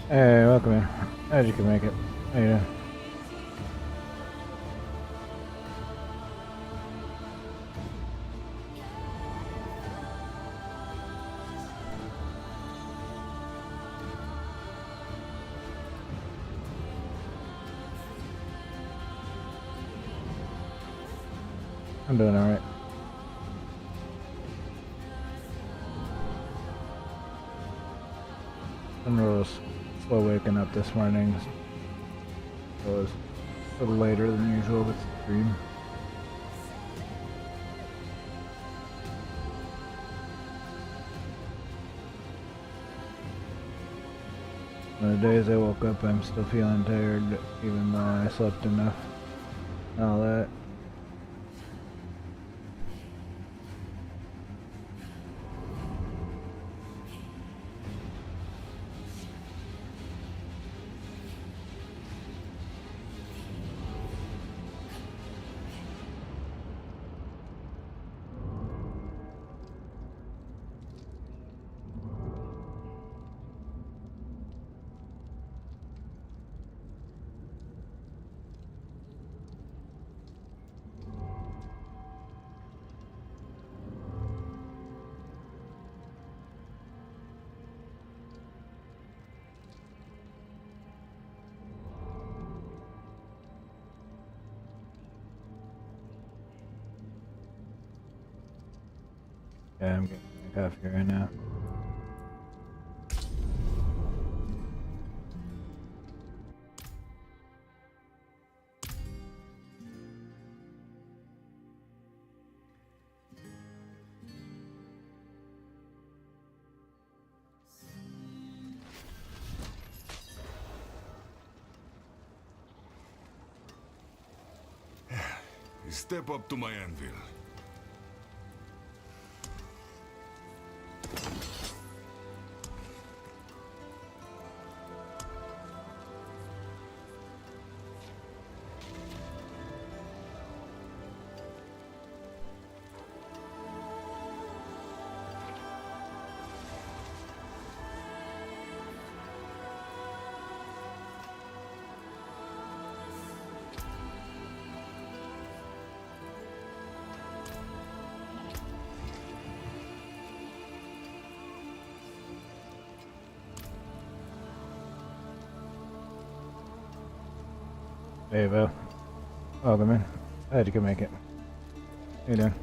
Hey, welcome in. Glad you can make it. How you doing? I'm doing alright. I'm real slow waking up this morning. So it was a little later than usual with the stream. On the days I woke up, I'm still feeling tired, even though I slept enough. And all that. Yeah, I'm getting my coffee right now. Step up to my anvil. Hey, Val. Welcome in. Glad you can make it. How you doing?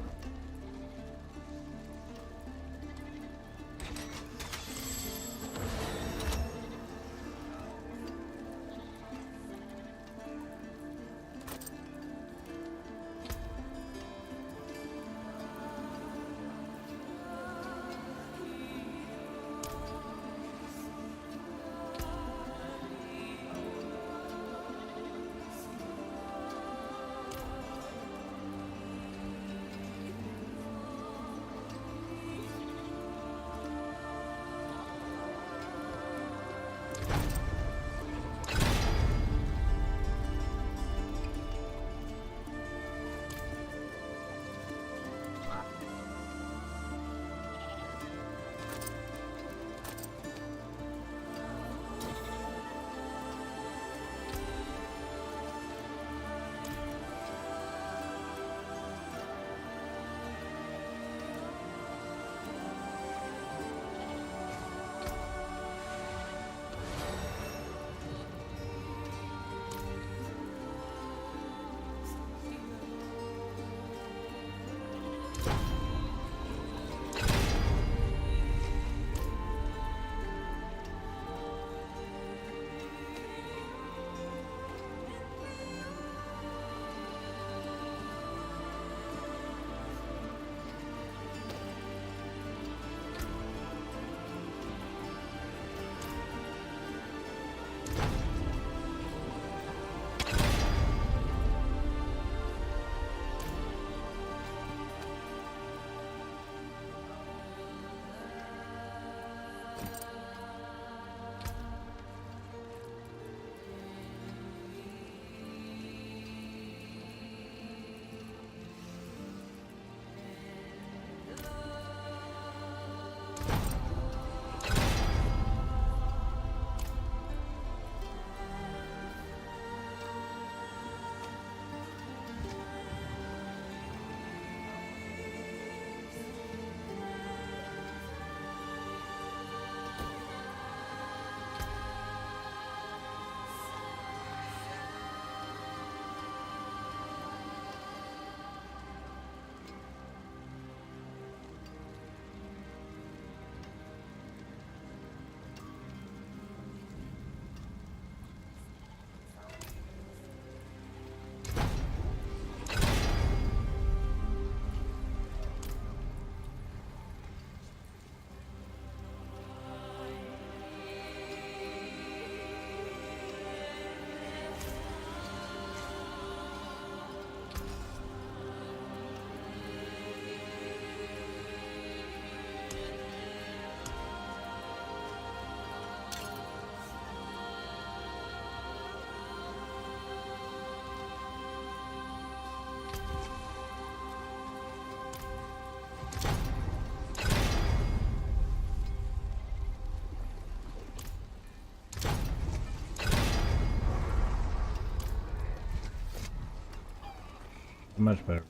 much better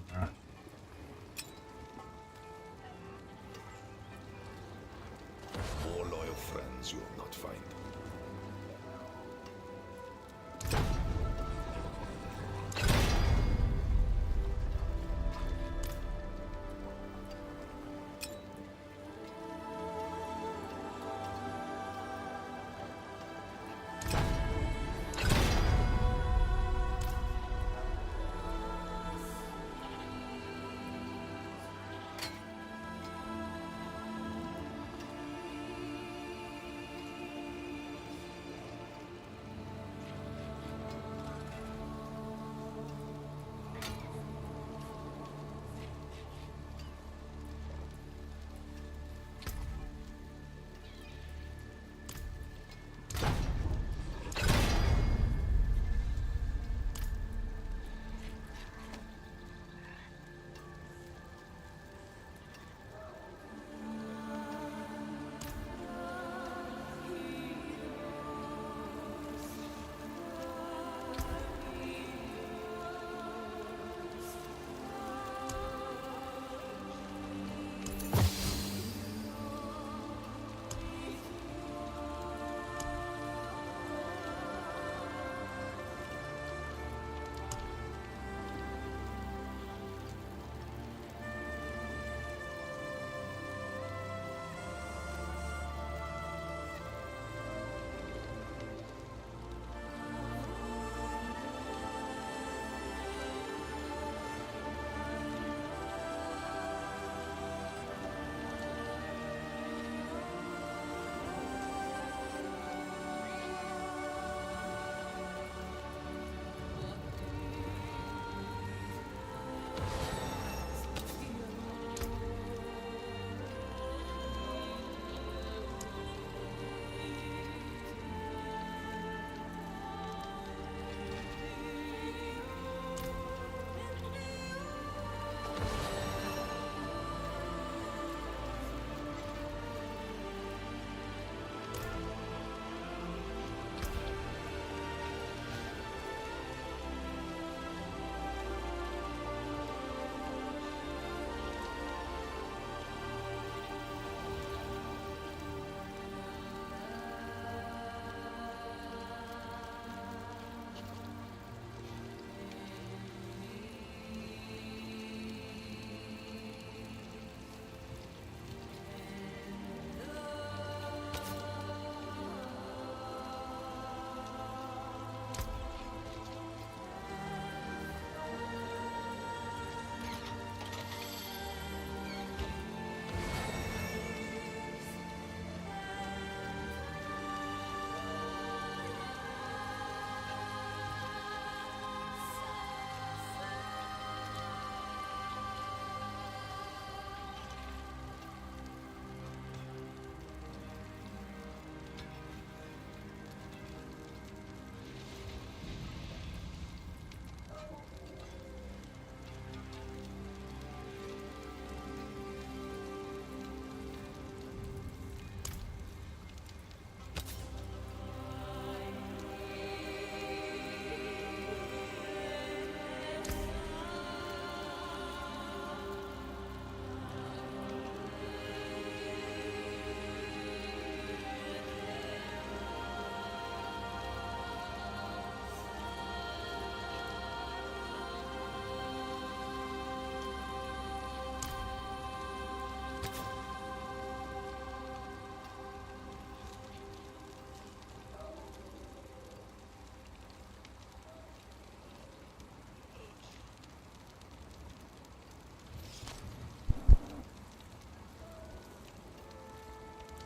camera. More loyal friends you will not find.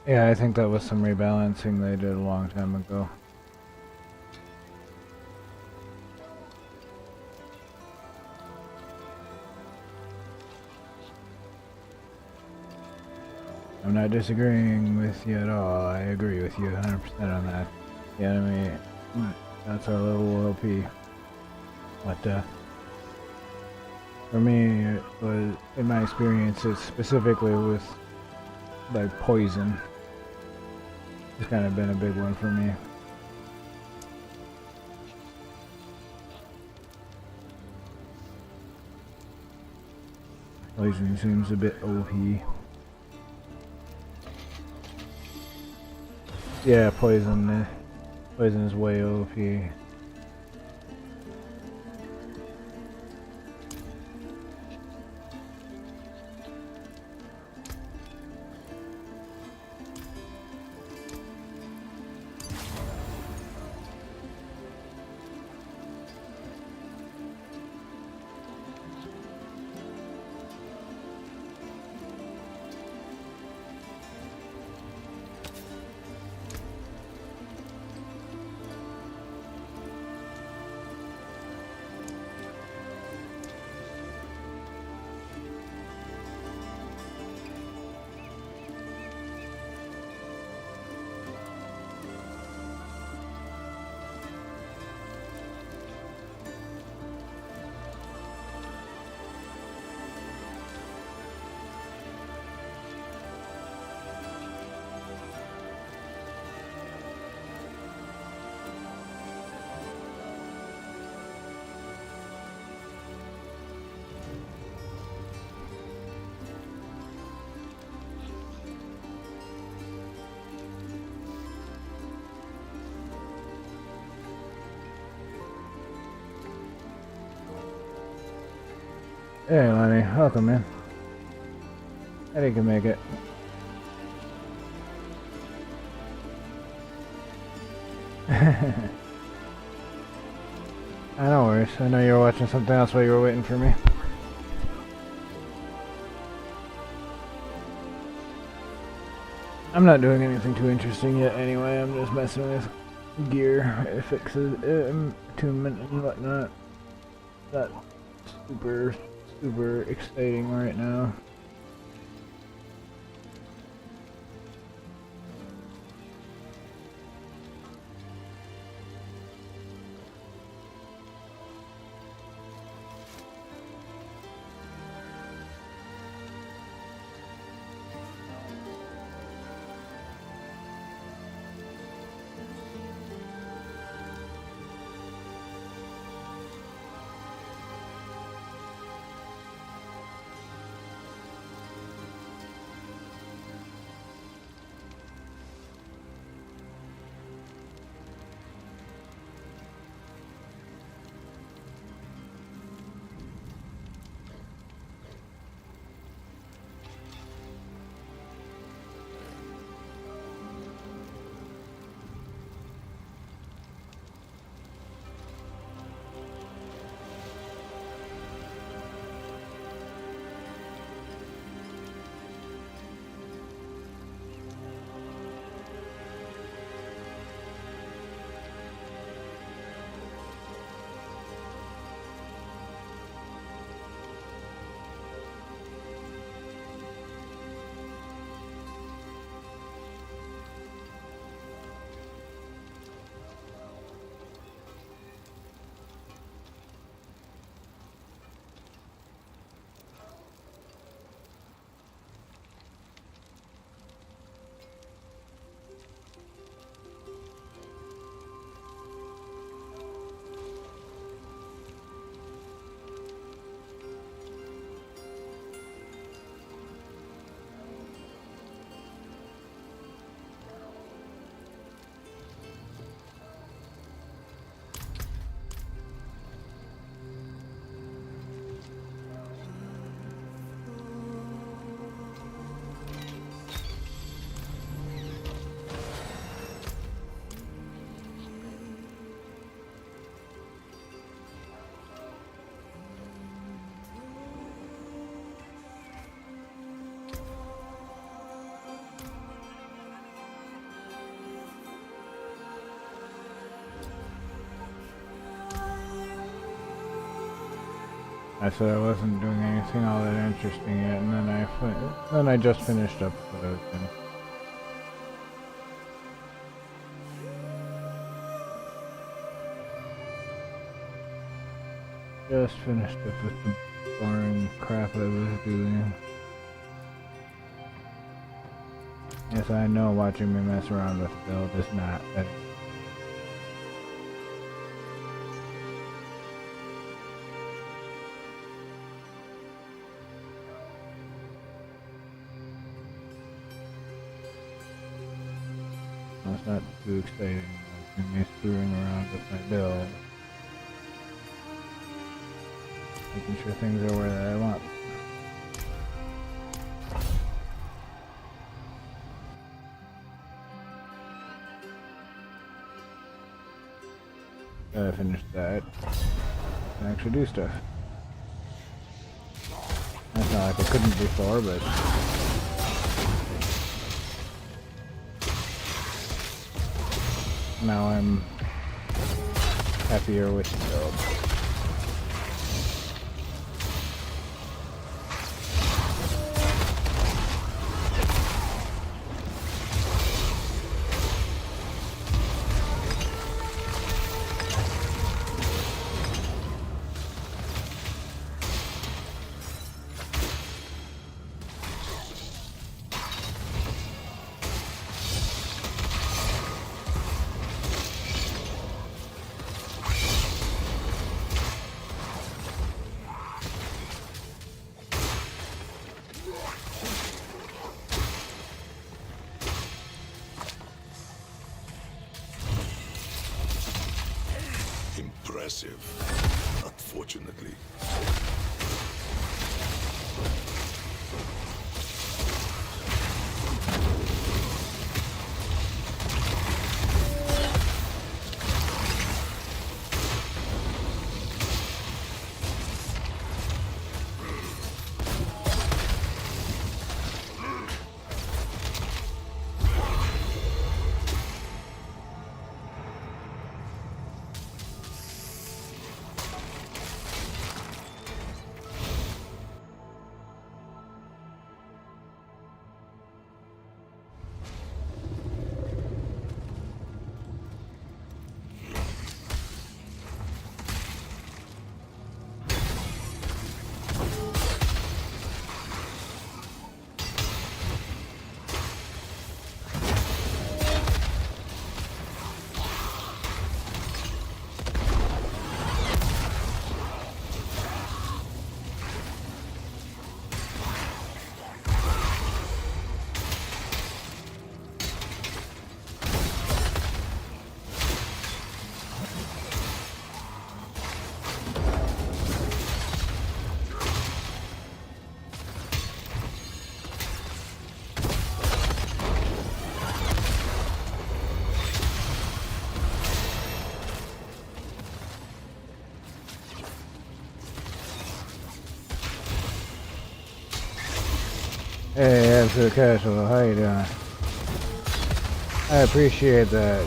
Yeah, I think that was some rebalancing they did a long time ago. I'm not disagreeing with you at all. I agree with you 100% on that. The enemy, that's our little OP. But for me, it was, in my experience, it's specifically with like poison. It's kind of been a big one for me. Poison seems a bit OP. Yeah, poison. Poison is way OP. Hey Lenny, welcome man. Eddie can make it. I know worries. I know you were watching something else while you were waiting for me. I'm not doing anything too interesting yet anyway. I'm just messing with gear fixes, attunement and whatnot. Not super exciting right now. I said I wasn't doing anything all that interesting yet, and then I just finished up what I was doing. Just finished up with the boring crap I was doing. Yes, I know watching me mess around with the build is not better. not too exciting. Like me screwing around with my build. Making sure things are where I want. Gotta finish that. And actually do stuff. That's not like I couldn't before, but now I'm happier with the build. Impressive, unfortunately. Hey, Absolute Casual, how you doing? I appreciate that.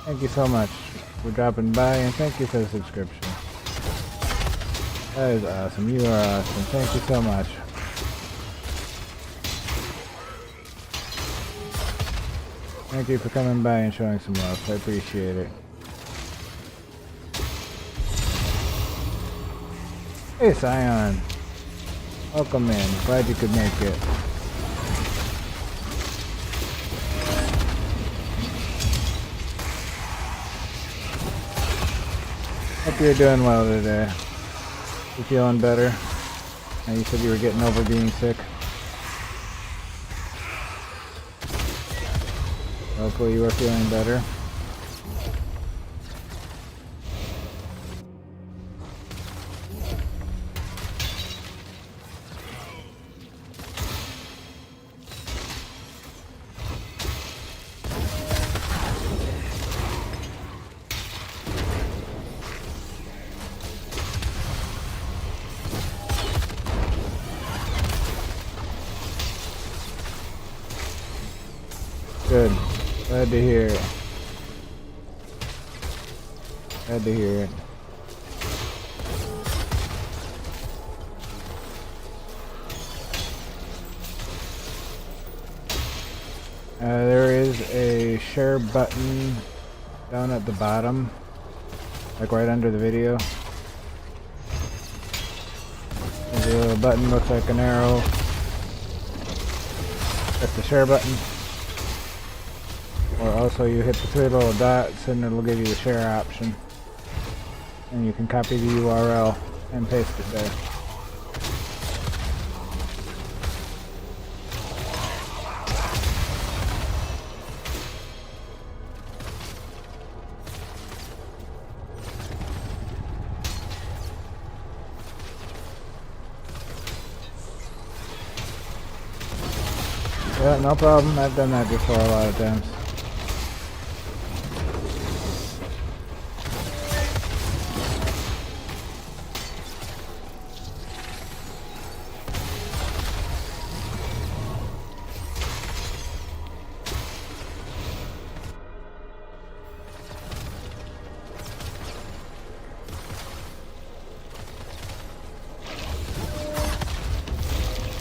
Thank you so much for dropping by, and thank you for the subscription. That is awesome. You are awesome. Thank you so much. Thank you for coming by and showing some love. I appreciate it. Hey, Scion. Welcome in. Glad you could make it. Hope you're doing well today. You feeling better? Now you said you were getting over being sick. Hopefully you are feeling better. Good. Glad to hear it. Glad to hear it. There is a share button down at the bottom, like right under the video. There's a little button, looks like an arrow. That's the share button. Or also you hit the three little dots and it'll give you the share option. And you can copy the URL and paste it there. Yeah, no problem. I've done that before a lot of times.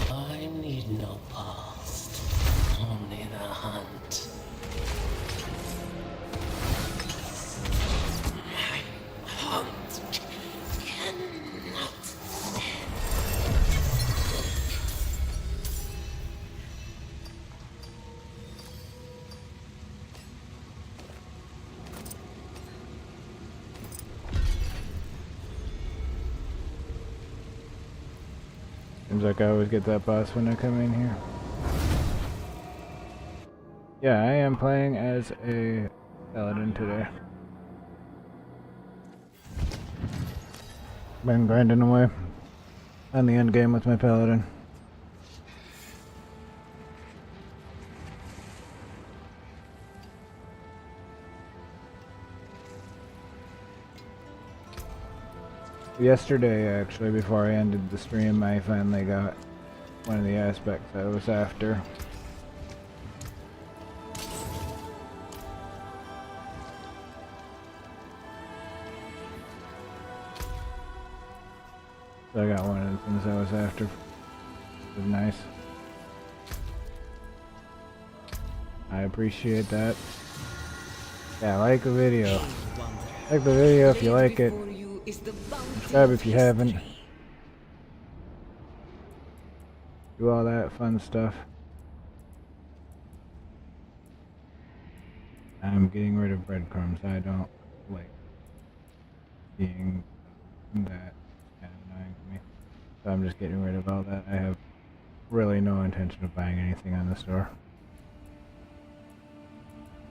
I need no past, only the hunt. My hunt cannot Seems like I always get that boss when I come in here. Yeah, I am playing as a paladin today. Been grinding away on the end game with my paladin. Yesterday, actually, before I ended the stream, I finally got one of the aspects I was after. So I got one of the things I was after. It was nice. I appreciate that. Yeah, like the video. Like the video if you like it. Subscribe if you haven't. Do all that fun stuff. I'm getting rid of breadcrumbs. I don't like seeing that. It's kind of annoying to me. So I'm just getting rid of all that. I have really no intention of buying anything on the store.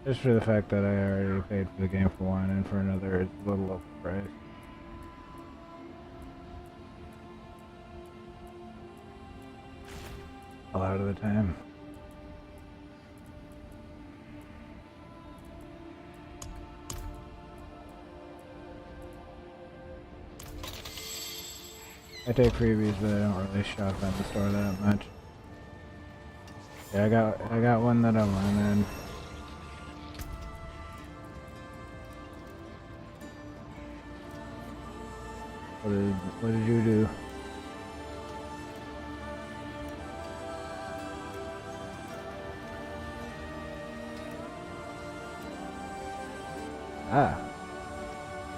Just for the fact that I already paid for the game for one, and for another it's a little overpriced. A lot of the time. I take freebies, but I don't really shop at the store that much. Yeah, I got one that I wanted. What did you do? Ah.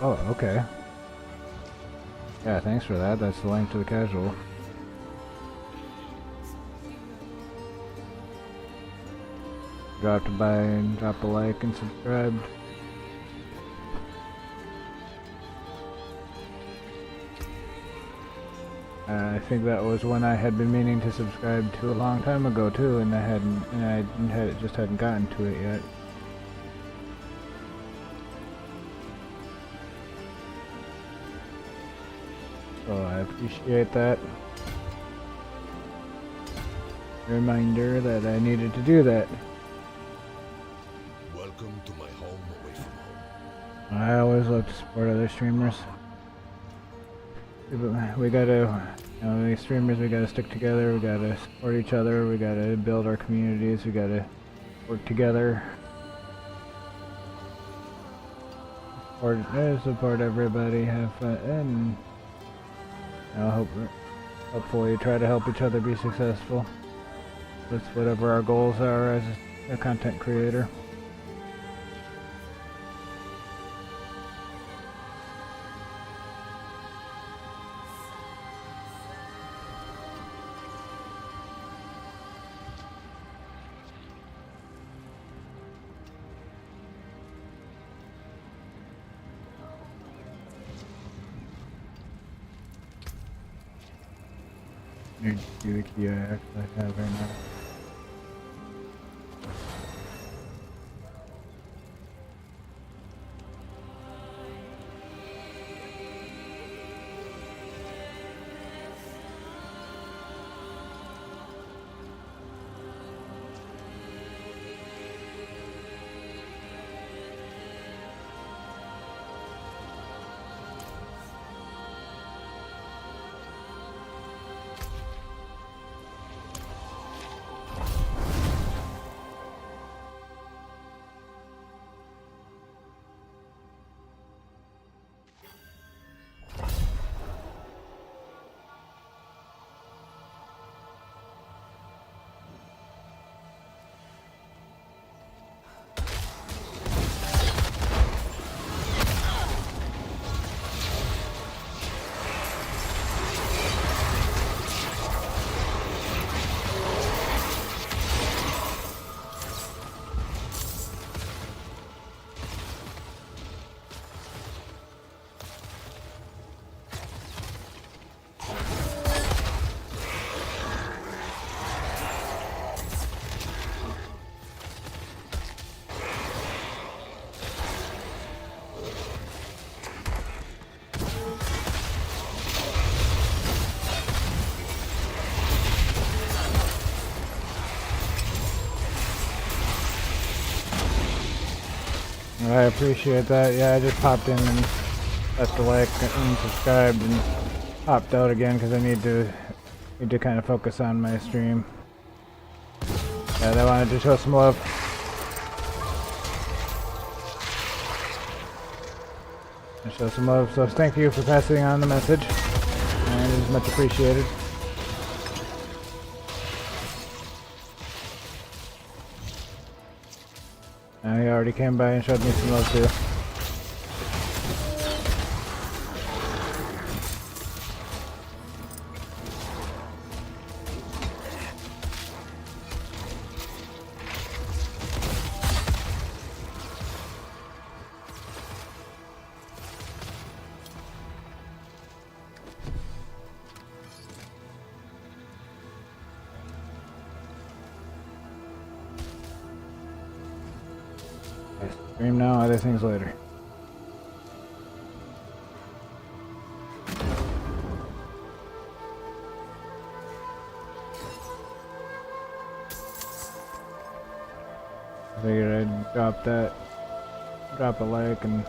Oh, okay. Yeah, thanks for that. That's the link to the casual. Drop a buy and drop a like and subscribe. I think that was one I had been meaning to subscribe to a long time ago too, and I just hadn't gotten to it yet. So I appreciate that reminder that I needed to do that. Welcome to my home away from home. I always love to support other streamers. We gotta, you know, these streamers, we gotta stick together, we gotta support each other, we gotta build our communities, we gotta work together. Support everybody, have fun, and you know, hopefully try to help each other be successful with whatever our goals are as a content creator. Need to see the key I actually have right now. I appreciate that. Yeah, I just popped in and left a like and subscribed and popped out again because I need to kind of focus on my stream. Yeah, I wanted to show some love. Show some love. So thank you for passing on the message, and it is much appreciated. He already came by and showed me some love too. Stream now, other things later. I figured I'd drop a like and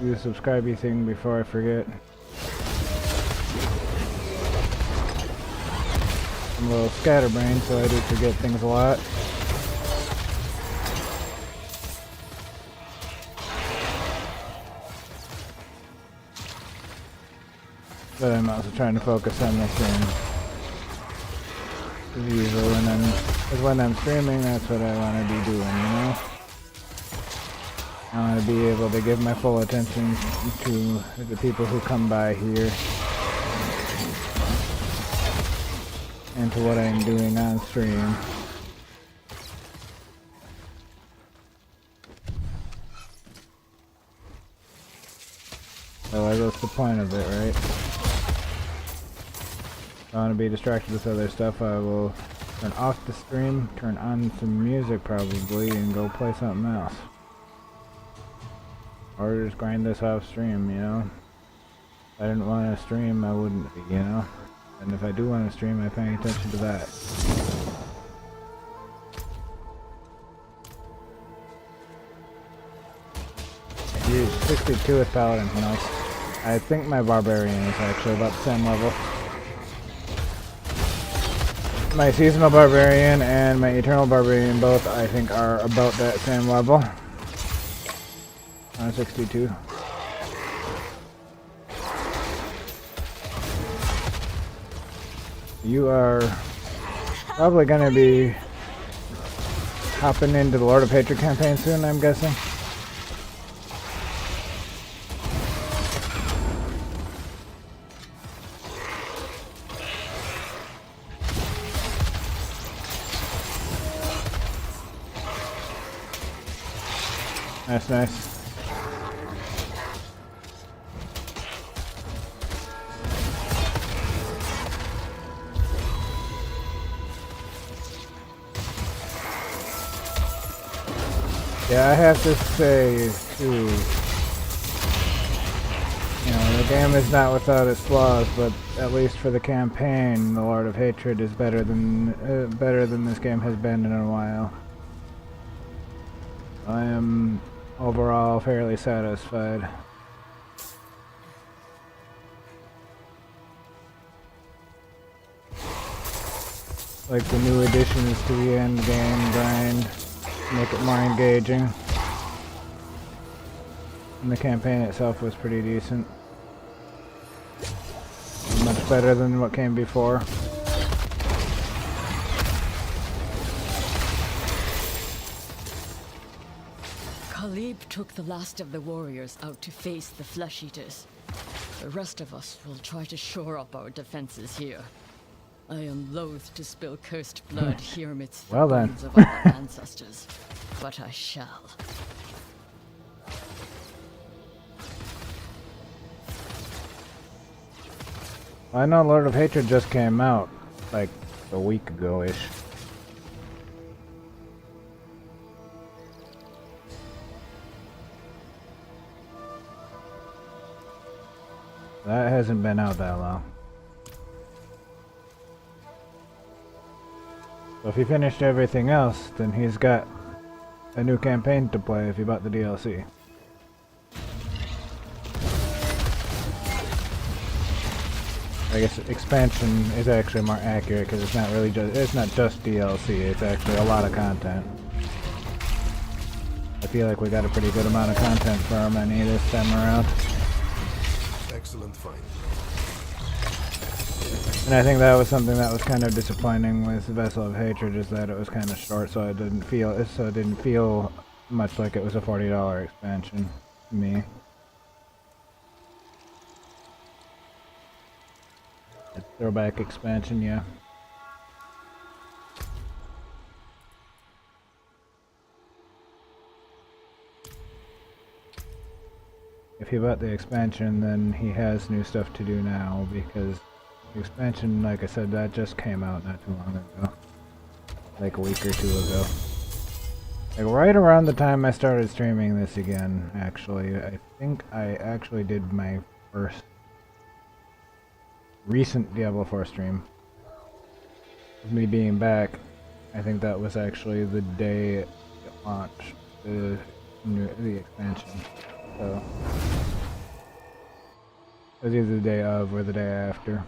do the subscribey thing before I forget. I'm a little scatterbrained, so I do forget things a lot. But I'm also trying to focus on my stream. As usual, when I'm streaming, that's what I want to be doing, you know? I want to be able to give my full attention to the people who come by here and to what I'm doing on stream. Otherwise, that's the point of it, right? If I want to be distracted with other stuff, I will turn off the stream, turn on some music probably, and go play something else. Or just grind this off stream, you know? If I didn't want to stream, I wouldn't be, you know? And if I do want to stream, I pay attention to that. Use 62 with Paladin, you know? I think my Barbarian is actually about the same level. My Seasonal Barbarian and my Eternal Barbarian both, I think, are about that same level. On 62. You are probably going to be hopping into the Lord of Hatred campaign soon, I'm guessing. That's nice. Yeah, I have to say too, you know, the game is not without its flaws, but at least for the campaign, the Lord of Hatred is better than this game has been in a while. I am overall fairly satisfied. Like the new additions to the end game grind make it more engaging. And the campaign itself was pretty decent. Much better than what came before. Khalib took the last of the warriors out to face the flesh eaters. The rest of us will try to shore up our defenses here. I am loath to spill cursed blood here amidst the bones of our ancestors, but I shall. I know Lord of Hatred just came out, like a week ago-ish. That hasn't been out that long. So if he finished everything else, then he's got a new campaign to play if you bought the DLC. I guess expansion is actually more accurate because it's not really it's not just DLC, it's actually a lot of content. I feel like we got a pretty good amount of content for our money this time around. Excellent find. And I think that was something that was kind of disappointing with Vessel of Hatred, is that it was kind of short, so it didn't feel much like it was a $40 expansion to me. A throwback expansion, yeah. If he bought the expansion, then he has new stuff to do now, because the expansion, like I said, that just came out not too long ago. Like a week or two ago. Like right around the time I started streaming this again, actually. I think I actually did my first recent Diablo 4 stream. With me being back, I think that was actually the day it launched, the expansion. So it was either the day of or the day after.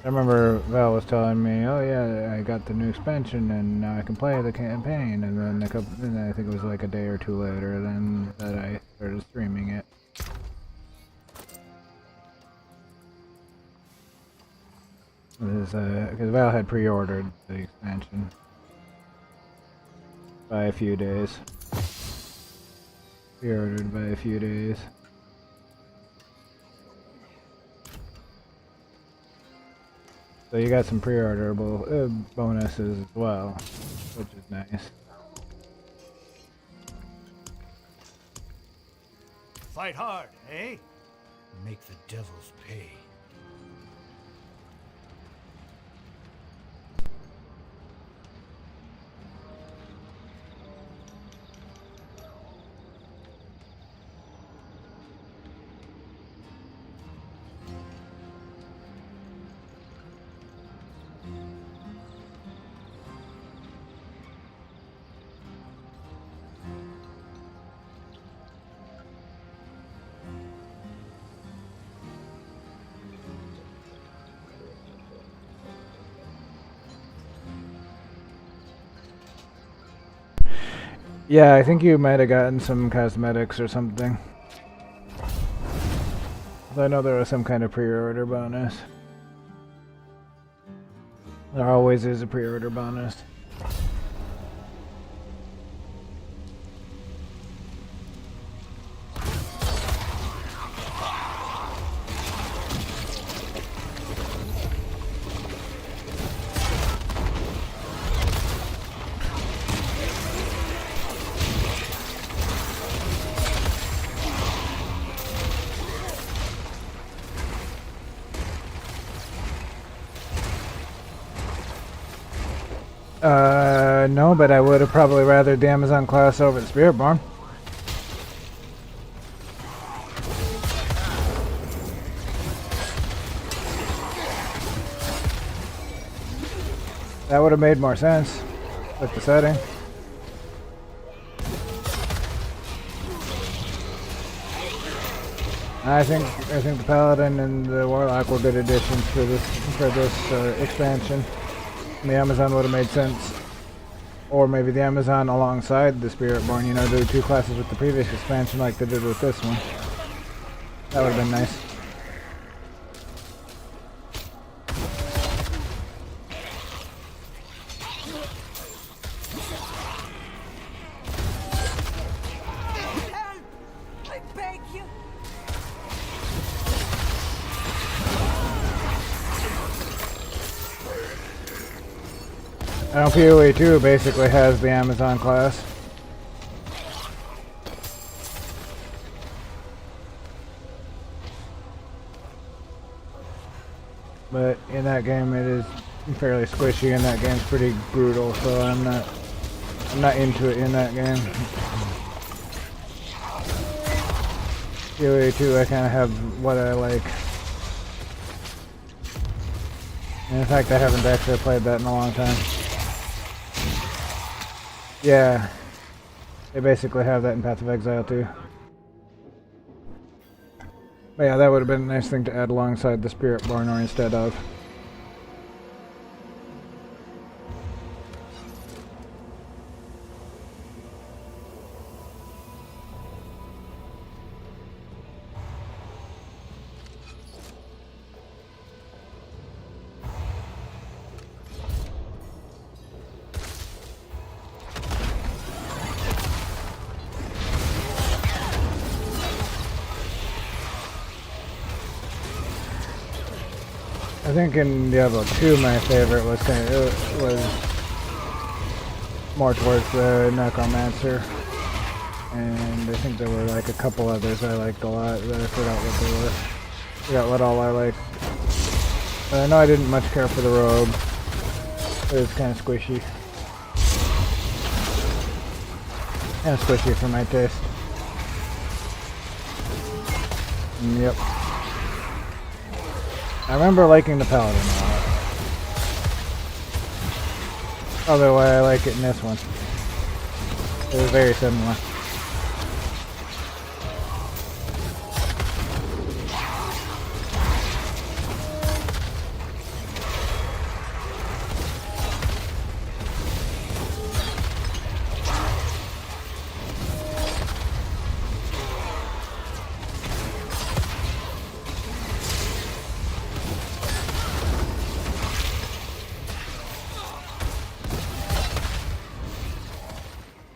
I remember Val was telling me, "Oh yeah, I got the new expansion and now I can play the campaign." And then then I think it was like a day or two later then that I started streaming it. Because Val had pre-ordered the expansion by a few days. Pre-ordered by a few days. So you got some pre-orderable bonuses as well, which is nice. Fight hard, eh? Make the devils pay. Yeah, I think you might have gotten some cosmetics or something. I know there was some kind of pre-order bonus. There always is a pre-order bonus. No, but I would have probably rather the Amazon class over the Spiritborn. That would have made more sense with the setting. I think the Paladin and the Warlock were good additions for this expansion. And the Amazon would have made sense. Or maybe the Amazon alongside the Spiritborn, you know, do two classes with the previous expansion like they did with this one. That would have been nice. I beg you. I know PoE 2 basically has the Amazon class. But in that game it is fairly squishy and that game's pretty brutal, so I'm not into it in that game. PoE 2 I kinda have what I like. And in fact I haven't actually played that in a long time. Yeah, they basically have that in Path of Exile too. But yeah, that would have been a nice thing to add alongside the Spiritborn or instead of. I think in Diablo 2 my favorite was more towards the Necromancer, and I think there were like a couple others I liked a lot, but I forgot what they were. Forgot what all I liked. But I know I didn't much care for the Rogue. It was kind of squishy. Kind of squishy for my taste. Yep. I remember liking the Paladin a lot. Although I like it in this one. It was very similar.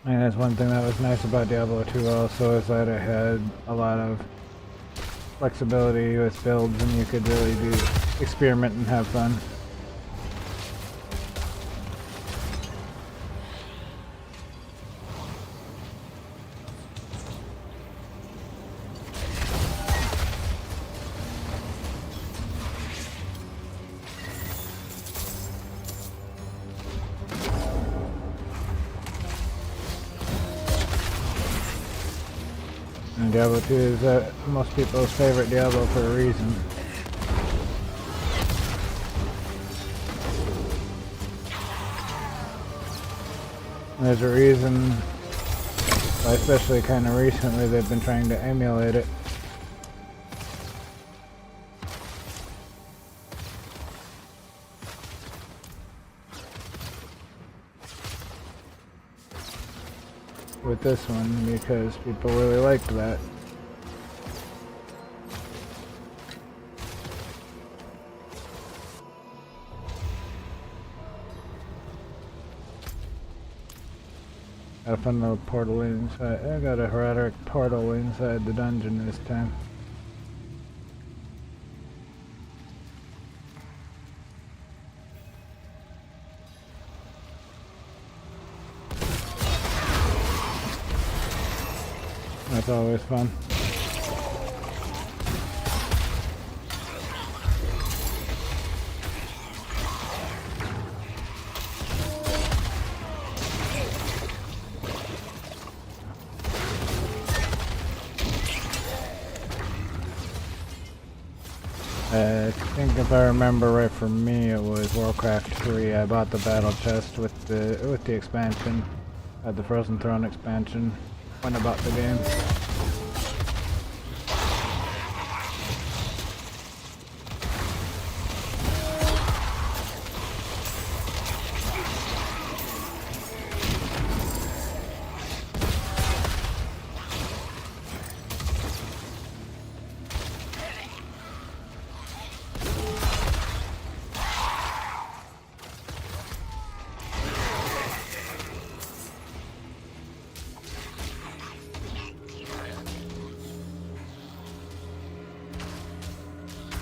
And that's one thing that was nice about Diablo 2 also, is that it had a lot of flexibility with builds and you could really experiment and have fun. And Diablo 2 is most people's favorite Diablo for a reason. And there's a reason, especially kind of recently, they've been trying to emulate it. With this one, because people really liked that. Got a fun little portal inside. I got a Herodic portal inside the dungeon this time. That's always fun. I think if I remember right, for me it was Warcraft 3. I bought the battle chest with the expansion, the Frozen Throne expansion, when I bought the game.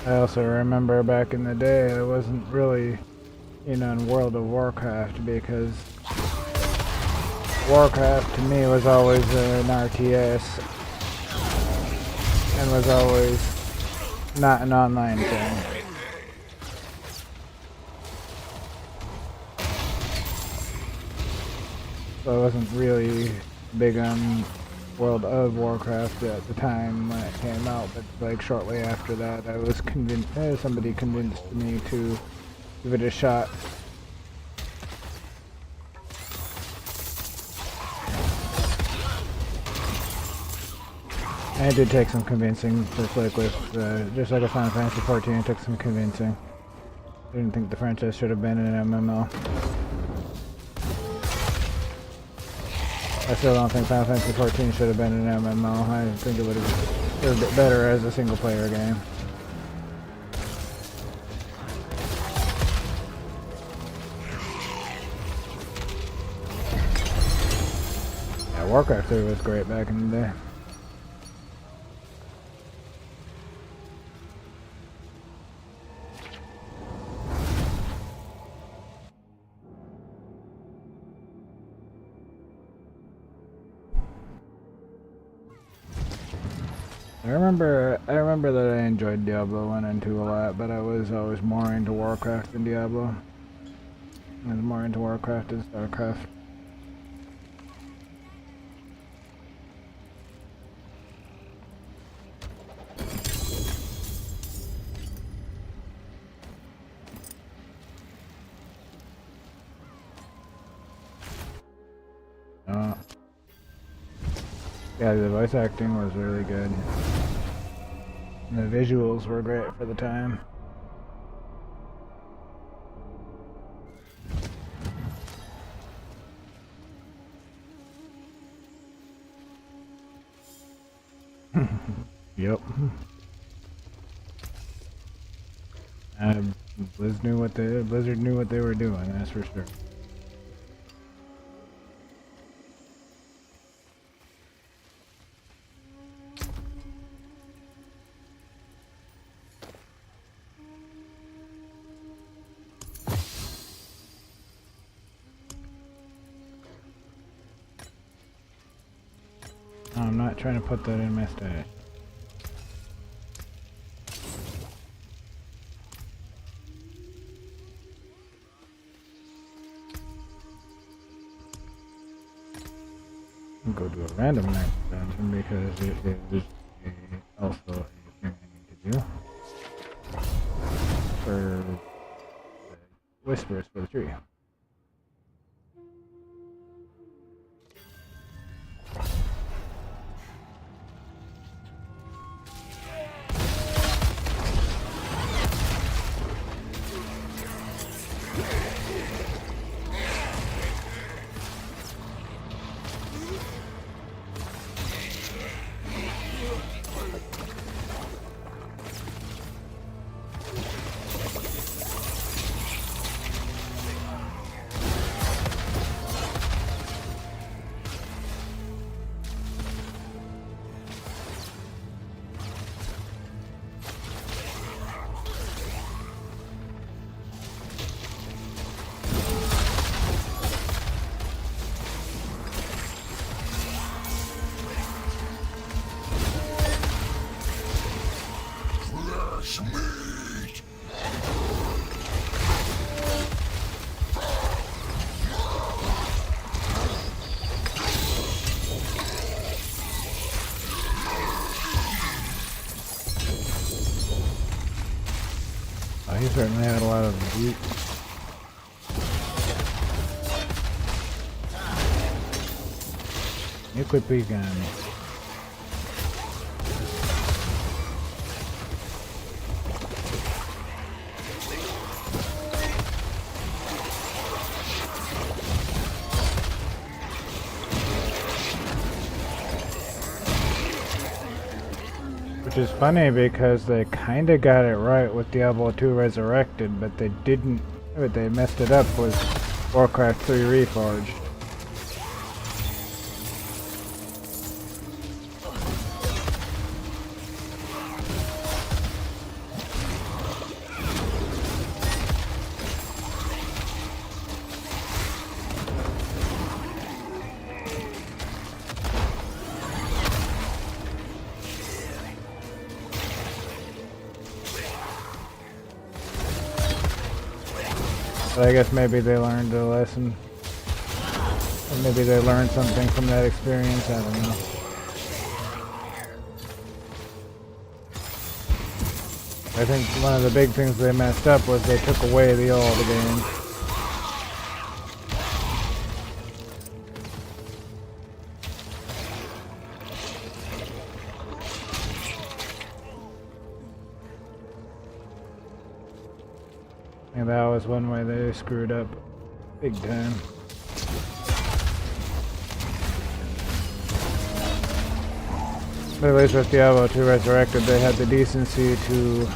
I also remember back in the day I wasn't really, in World of Warcraft, because Warcraft to me was always an RTS and was always not an online thing. So I wasn't really big on World of Warcraft at the time when it came out, but like shortly after that I was convinced, somebody convinced me to give it a shot. And it did take some convincing, just like a Final Fantasy 14, it took some convincing. I didn't think the franchise should have been in an MMO. I still don't think Final Fantasy 14 should have been an MMO. I think it would have served it better as a single player game. Yeah, Warcraft 3 was great back in the day. I remember that I enjoyed Diablo 1 and 2 a lot, but I was always more into Warcraft than Diablo. I was more into Warcraft than StarCraft. Yeah, the voice acting was really good. And the visuals were great for the time. Yep. Blizzard knew what they were doing, that's for sure. I'm not trying to put that in my stash. I'll go to a random next dungeon because it is also a thing I need to do. For the whispers for the tree. He certainly had a lot of heat. You quit peeking at me. Which is funny because they kinda got it right with Diablo 2 Resurrected, but they didn't. What they messed it up was Warcraft 3 Reforged. But I guess maybe they learned a lesson. Or maybe they learned something from that experience, I don't know. I think one of the big things they messed up was they took away the old game. And that was one way they screwed up big time. But at least with Diablo 2 Resurrected, they had the decency to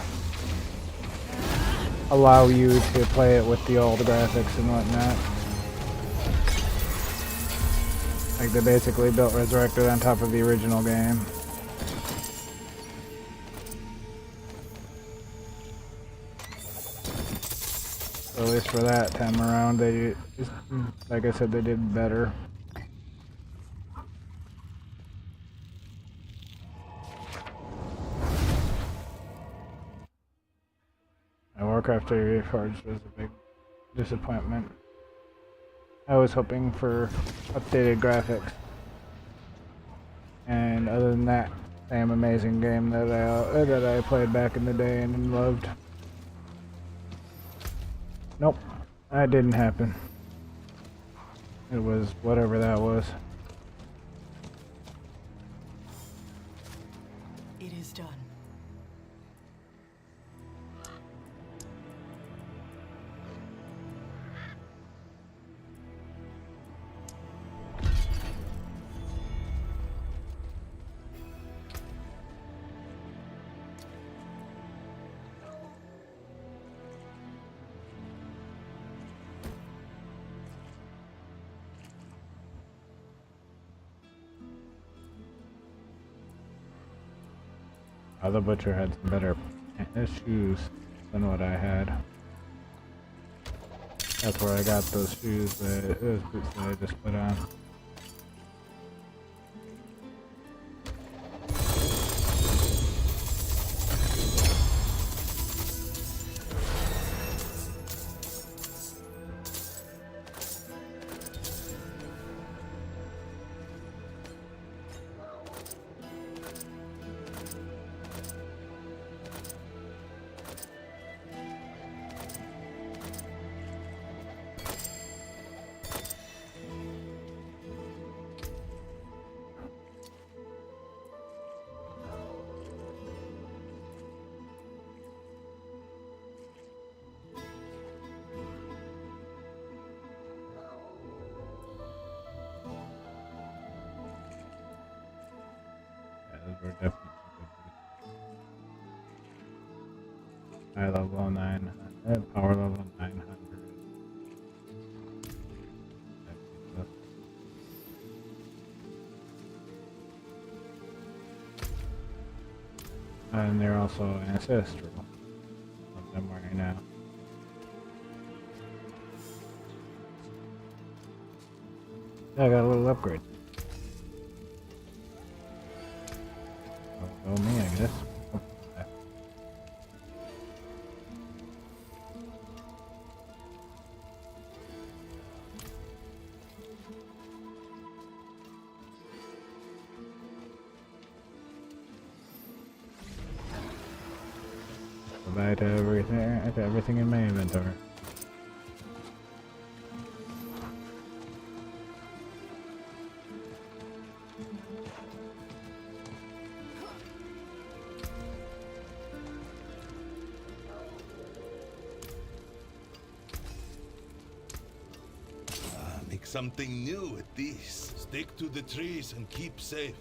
allow you to play it with the old graphics and whatnot. Like they basically built Resurrected on top of the original game. So at least for that time around, they, like I said, they did better. Warcraft 3 Reforged was a big disappointment. I was hoping for updated graphics. And other than that, same amazing game that I played back in the day and loved. Nope, that didn't happen. It was whatever that was. It is done. The butcher had some better shoes than what I had. That's where I got those shoes, those boots that I just put on. Those were definitely good. High level 900, power level 900. And they're also ancestral. Of them wearing now. I got a little upgrade. Oh me, I guess. Goodbye to everything in my inventory. Make something new with these. Stick to the trees and keep safe.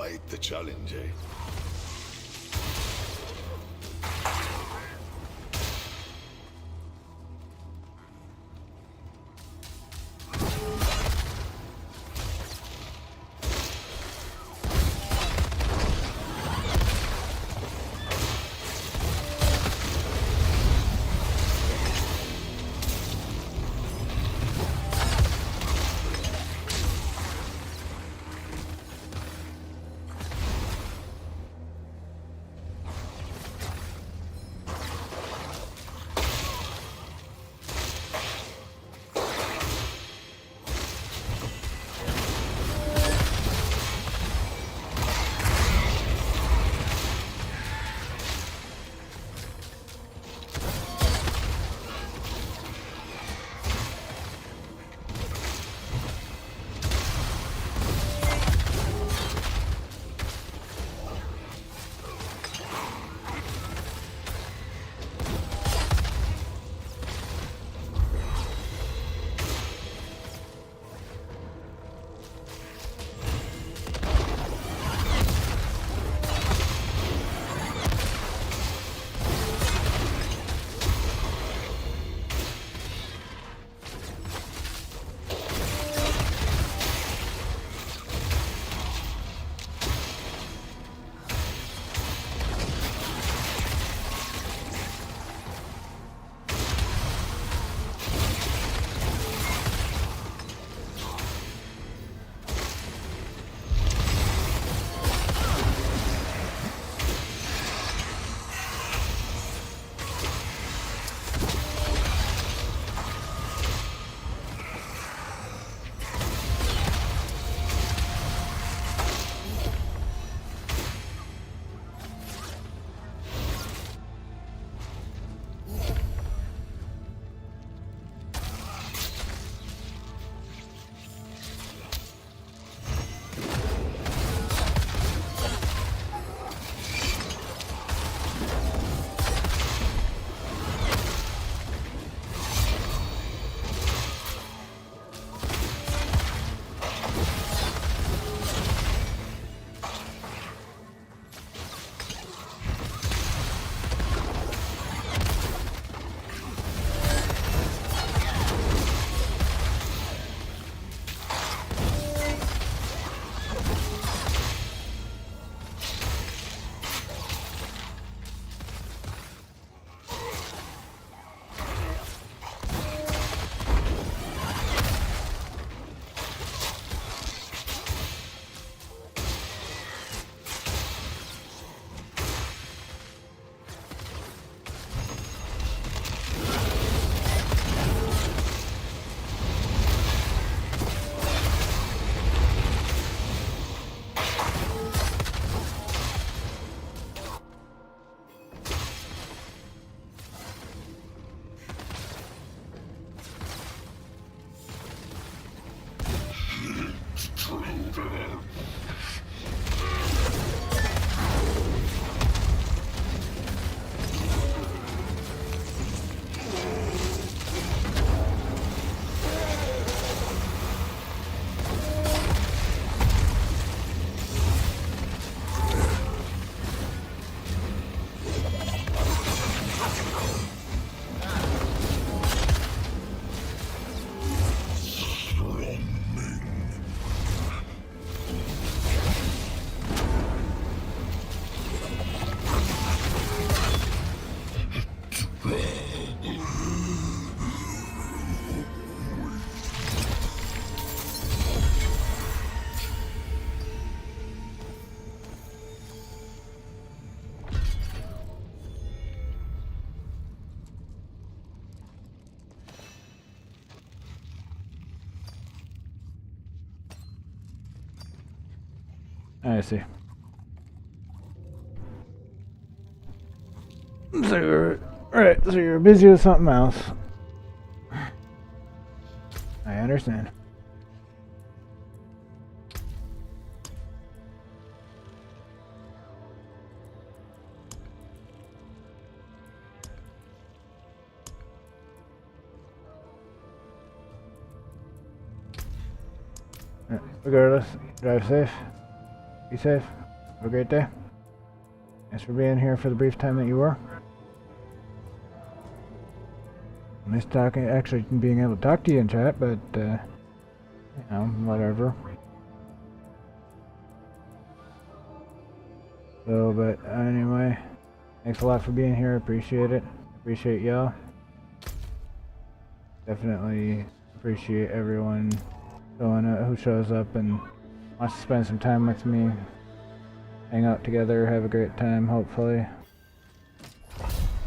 Quite the challenge, eh? I see. So you're right. So you're busy with something else. I understand. Regardless, drive safe. Be safe. Have a great day. Thanks for being here for the brief time that you were. Nice talking, actually being able to talk to you in chat, but, you know, whatever. So, but anyway, thanks a lot for being here. Appreciate it. Appreciate y'all. Definitely appreciate everyone who shows up and wants to spend some time with me. Hang out together, have a great time, hopefully.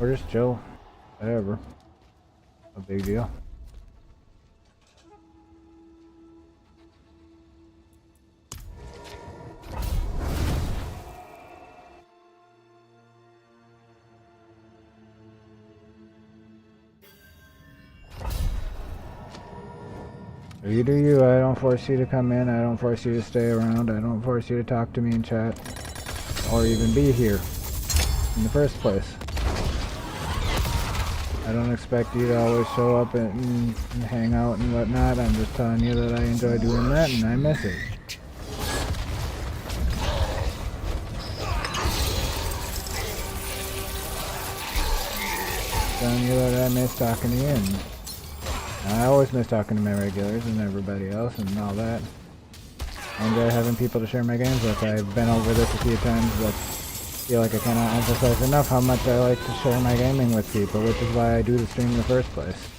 Or just chill. Whatever. No big deal. You do you. I don't force you to come in. I don't force you to stay around. I don't force you to talk to me in chat. Or even be here in the first place. I don't expect you to always show up and hang out and whatnot. I'm just telling you that I enjoy doing that and I miss it. Telling you that I miss talking to you, and I always miss talking to my regulars and everybody else and all that. I enjoy having people to share my games with. I've been over this a few times, but I feel like I cannot emphasize enough how much I like to share my gaming with people, which is why I do the stream in the first place.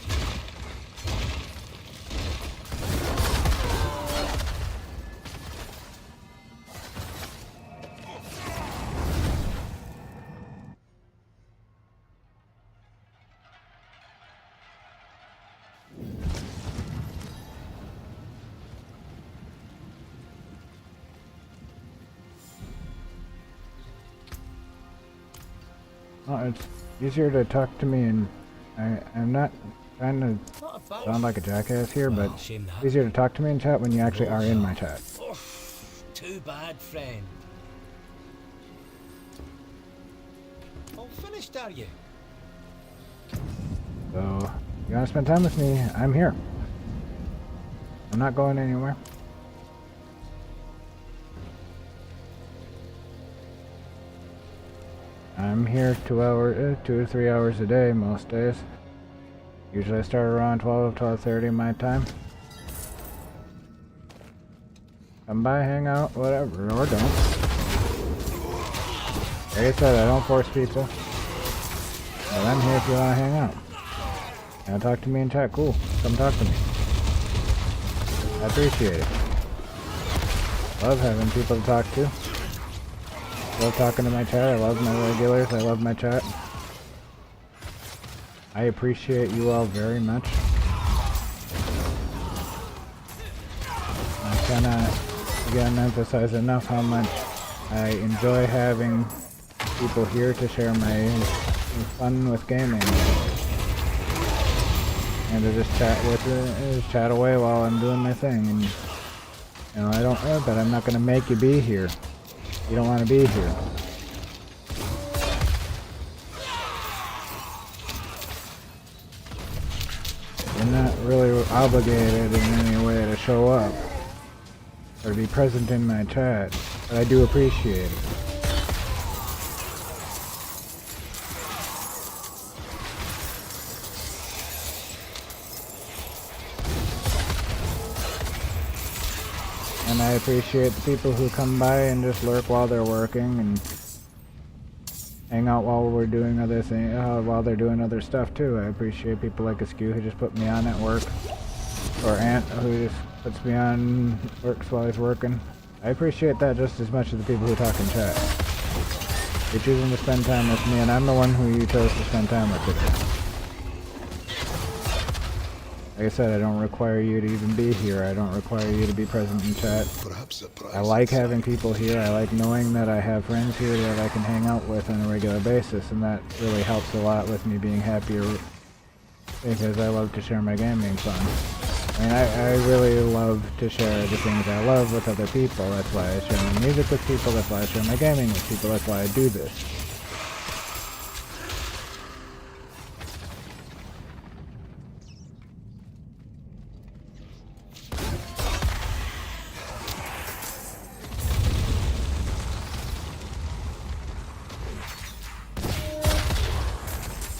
Well, it's easier to talk to me, and I'm not trying to sound like a jackass here, but it's easier to talk to me in chat when you actually are in my chat. Too bad, friend. All finished, are you? So, you want to spend time with me, I'm here. I'm not going anywhere. I'm here 2 to 3 hours a day most days. Usually I start around 12:30 my time. Come by, hang out, whatever, or don't. Like I said, I don't force people. But I'm here if you want to hang out. You want to talk to me in chat? Cool. Come talk to me. I appreciate it. Love having people to talk to. Love talking to my chat. I love my regulars. I love my chat. I appreciate you all very much. I cannot, again, emphasize enough how much I enjoy having people here to share my fun with gaming. And to just chat away while I'm doing my thing. And, you know, I don't, but I'm not going to make you be here. You don't want to be here. You're not really obligated in any way to show up or to be present in my chat, but I do appreciate it. And I appreciate the people who come by and just lurk while they're working and hang out while we're doing other things, while they're doing other stuff too. I appreciate people like Askew who just put me on at work, or Ant who just puts me on, works while he's working. I appreciate that just as much as the people who talk in chat. You're choosing to spend time with me, and I'm the one who you chose to spend time with today. Like I said, I don't require you to even be here. I don't require you to be present in chat. I like having people here. I like knowing that I have friends here that I can hang out with on a regular basis, and that really helps a lot with me being happier because I love to share my gaming fun. I mean, I really love to share the things I love with other people. That's why I share my music with people. That's why I share my gaming with people. That's why I do this.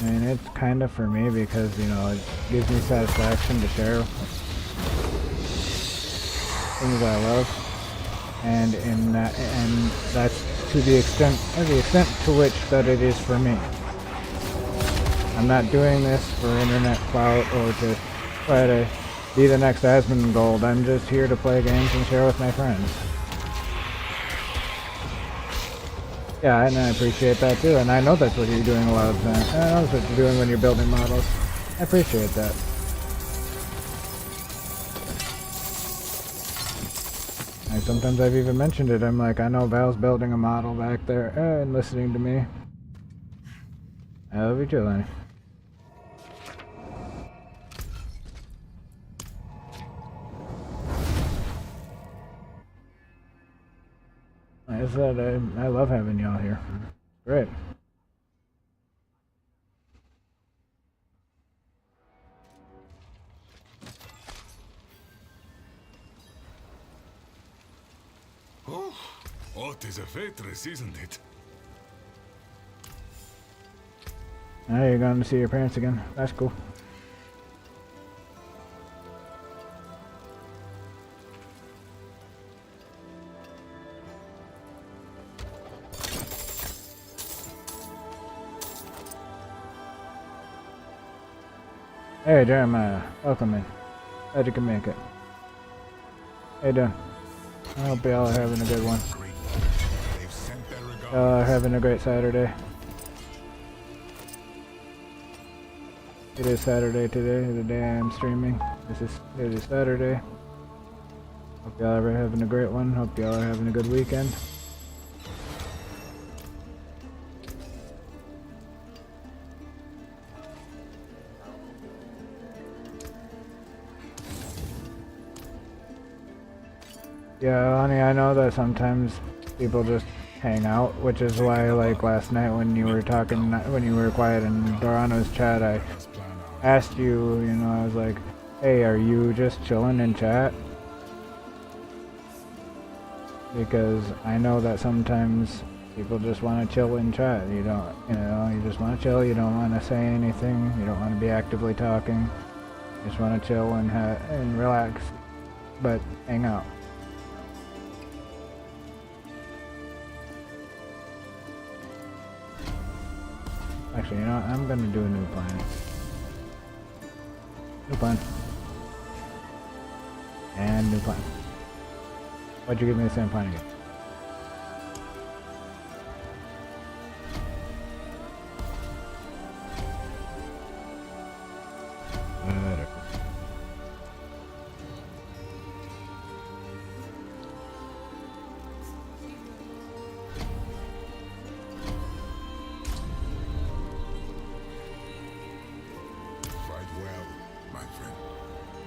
mean, it's kind of for me because, you know, it gives me satisfaction to share things I love, and that's to the extent to which that it is for me. I'm not doing this for internet clout or to try to be the next Asmongold. I'm just here to play games and share with my friends. Yeah, and I appreciate that too, and I know that's what you're doing a lot of times. I know that's what you're doing when you're building models. I appreciate that. And sometimes I've even mentioned it. I'm like, I know Val's building a model back there and listening to me. I love you too, Lenny. Like I said, I love having y'all here. Great. Oh, what is a waitress, isn't it? Now you're going to see your parents again. That's cool. Hey Jeremiah, welcome in. Glad you can make it. How you doing? I hope y'all are having a good one. Y'all are having a great Saturday. It is Saturday today, the day I am streaming. It is Saturday. Hope y'all are having a great one. Hope y'all are having a good weekend. Yeah, honey, I know that sometimes people just hang out, which is why, like, last night when you were talking, when you were quiet in Dorano's chat, I asked you, you know, I was like, hey, are you just chilling in chat? Because I know that sometimes people just want to chill in chat. You don't, you know, you just want to chill, you don't want to say anything, you don't want to be actively talking. You just want to chill and relax, but hang out. Actually, you know what? I'm gonna do a new plan. New plan. And new plan. Why'd you give me the same plan again? Whatever.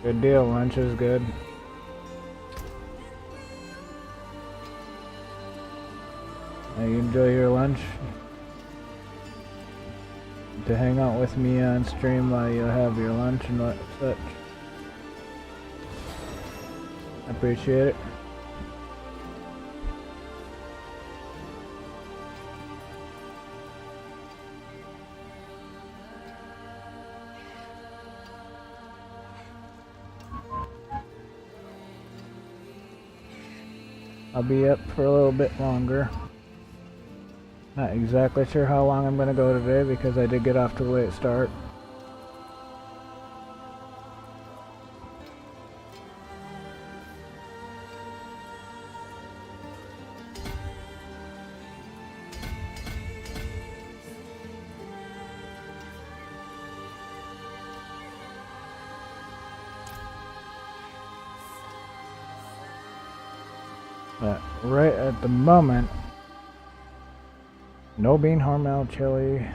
Good deal, lunch is good. You enjoy your lunch? To hang out with me on stream while you have your lunch and what such. I appreciate it. I'll be up for a little bit longer. Not exactly sure how long I'm going to go today because I did get off to a late start. But right at the moment, no bean hormel chili,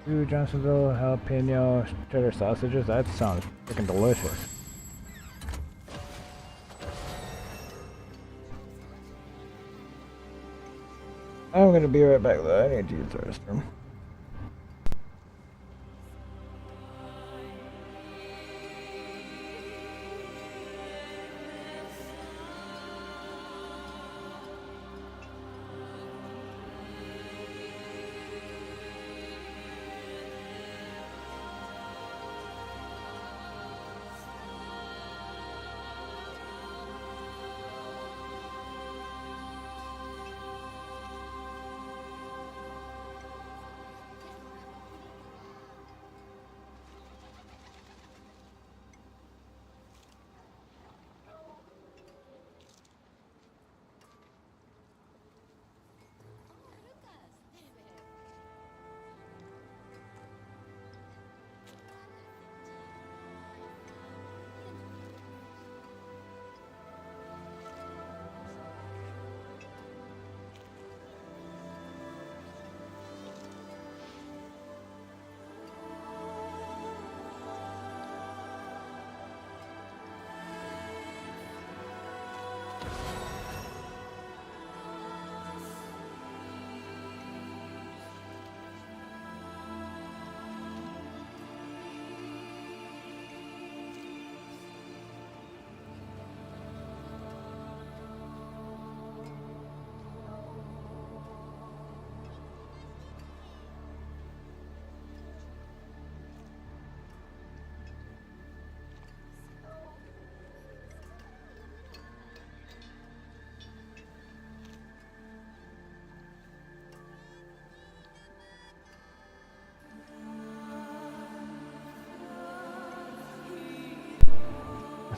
2 Johnsonville jalapeno cheddar sausages. That sounds freaking delicious. I'm gonna be right back though. I need to use the restroom.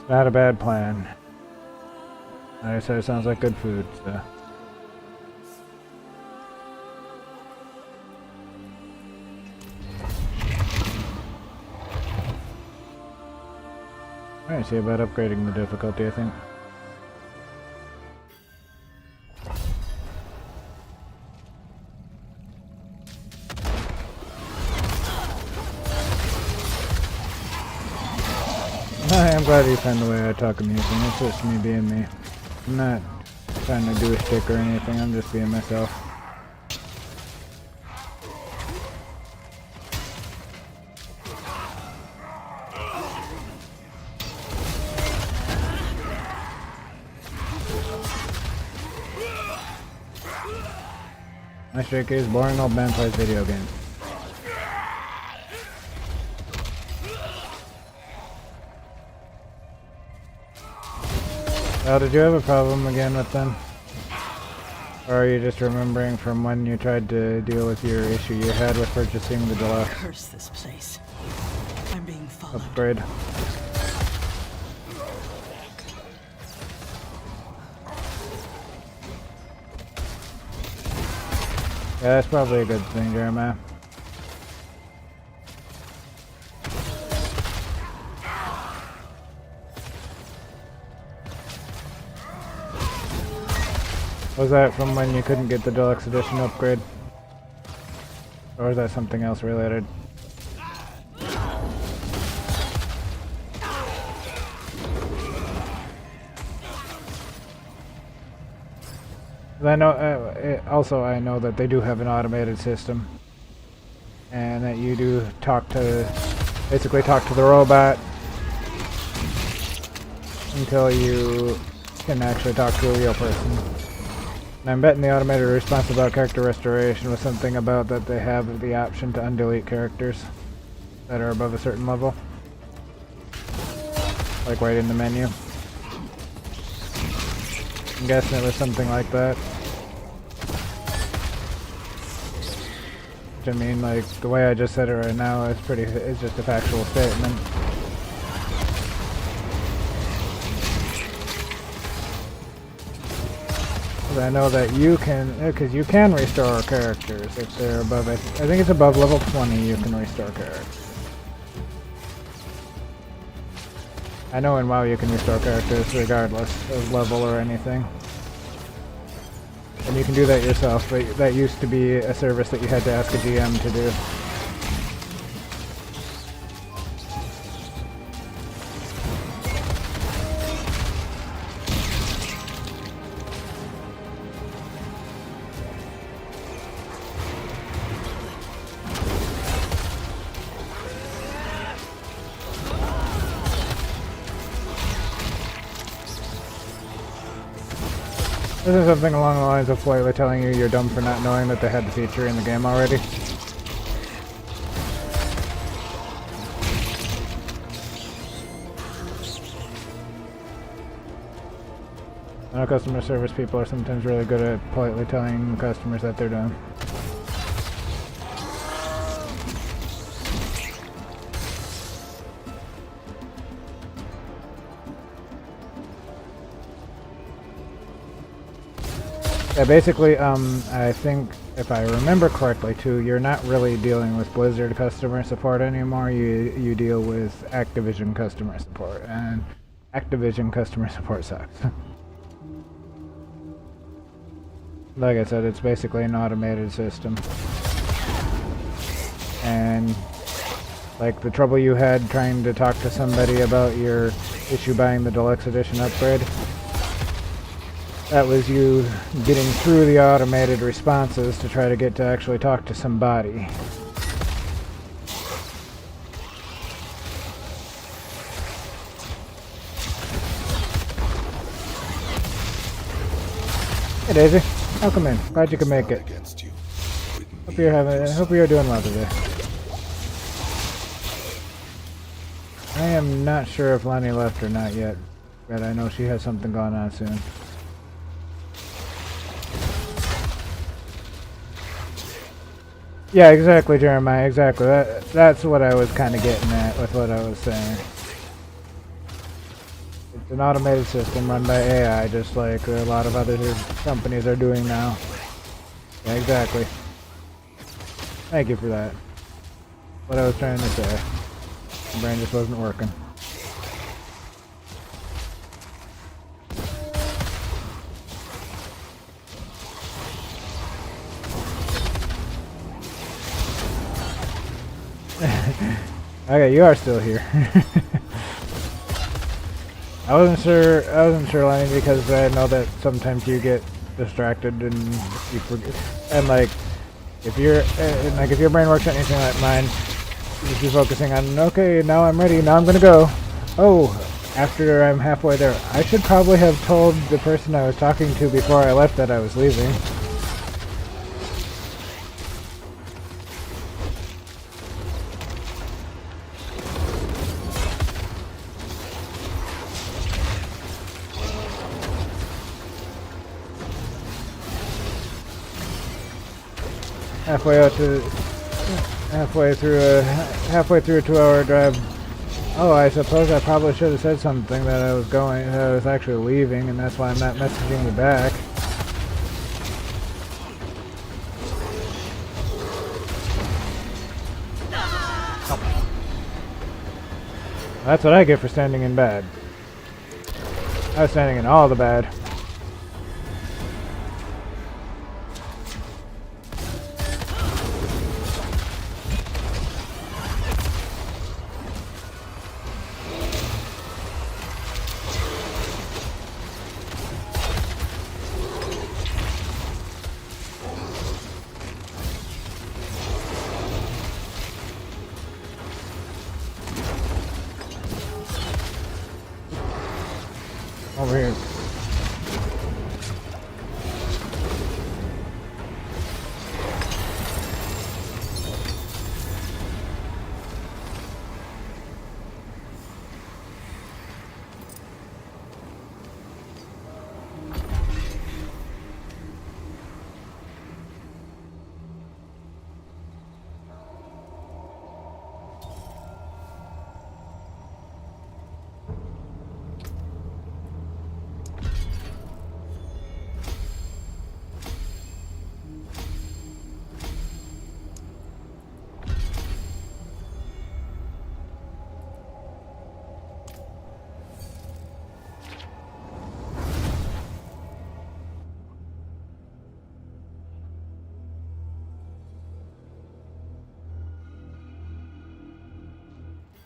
Not a bad plan. Like I said, it sounds like good food, so. Alright, see about upgrading the difficulty, I think. I'm glad you find the way I talk amusing. It's just me being me. I'm not trying to do a shtick or anything, I'm just being myself. My shtick is boring old man plays video games. Well, did you have a problem again with them? Or are you just remembering from when you tried to deal with your issue you had with purchasing the deluxe Curse this place. I'm being followed. upgrade? Yeah, that's probably a good thing, Jeremiah. Was that from when you couldn't get the deluxe edition upgrade? Or is that something else related? I know. Also, I know that they do have an automated system, and that you do basically talk to the robot until you can actually talk to a real person. And I'm betting the automated response about character restoration was something about that they have the option to undelete characters that are above a certain level, like right in the menu. I'm guessing it was something like that. Which I mean, like, the way I just said it right now is it's just a factual statement. I know that you can, because you can restore characters if they're above it. I think it's above level 20 you can restore characters. I know in WoW you can restore characters regardless of level or anything. And you can do that yourself, but that used to be a service that you had to ask a GM to do. This is something along the lines of politely telling you you're dumb for not knowing that they had the feature in the game already. I know customer service people are sometimes really good at politely telling customers that they're dumb. Yeah, basically, I think, if I remember correctly too, you're not really dealing with Blizzard customer support anymore, you deal with Activision customer support, and Activision customer support sucks. Like I said, it's basically an automated system. And, like, the trouble you had trying to talk to somebody about your issue buying the deluxe edition upgrade, that was you getting through the automated responses to try to get to actually talk to somebody. Hey Daisy, welcome in. Glad you could make it. Hope you're doing well today. I am not sure if Lenny left or not yet, but I know she has something going on soon. Yeah, exactly, Jeremiah, exactly. That's what I was kind of getting at with what I was saying. It's an automated system run by AI, just like a lot of other companies are doing now. Yeah, exactly. Thank you for that. What I was trying to say. My brain just wasn't working. Okay, you are still here. I wasn't sure, Lenny, because I know that sometimes you get distracted and you forget. And like, if your brain works on anything like mine, if you're focusing on, okay, now I'm ready, now I'm gonna go. Oh, after I'm halfway there, I should probably have told the person I was talking to before I left that I was leaving. Halfway through a 2-hour drive. Oh, I suppose I probably should have said something that I was actually leaving, and that's why I'm not messaging you back. Oh. That's what I get for standing in bad. I was standing in all the bad. Over here.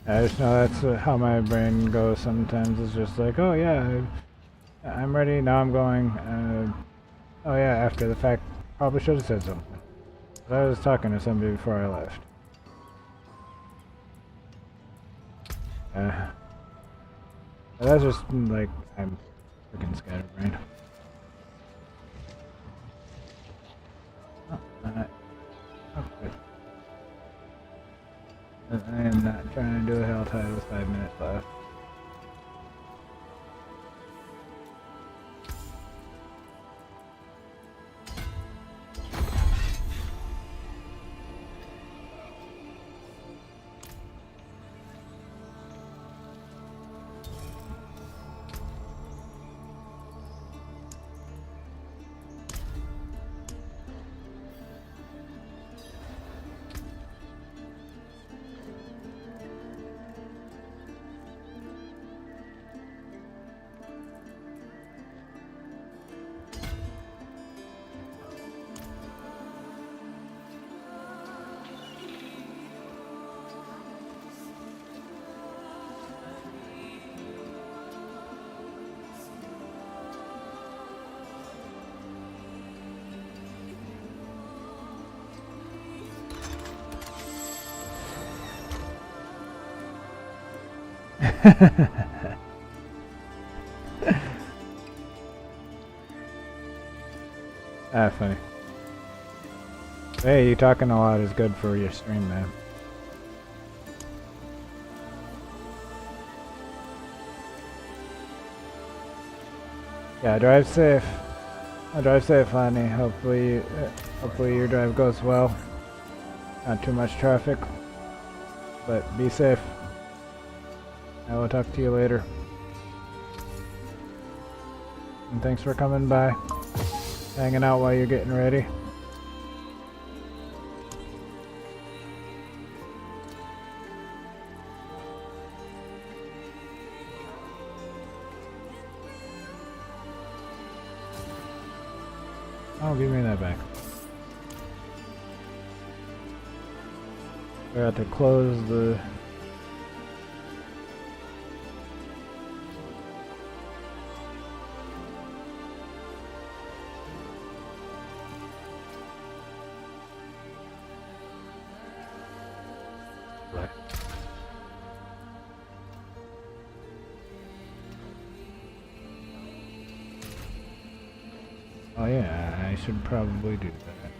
I just know that's how my brain goes sometimes. It's just like, oh yeah, I'm ready, now I'm going. Oh yeah, after the fact, probably should have said something. But I was talking to somebody before I left. That's just like, I'm freaking scatterbrained. Oh, okay. I am not trying to do a hell tide with 5 minutes left. Ah, funny. Hey, you talking a lot is good for your stream, man. Yeah, drive safe. Drive safe, Lonnie. Hopefully your drive goes well. Not too much traffic, but be safe. I will talk to you later. and thanks for coming by, hanging out while you're getting ready. Oh, give me that back. We have to close the... Oh yeah, I should probably do that.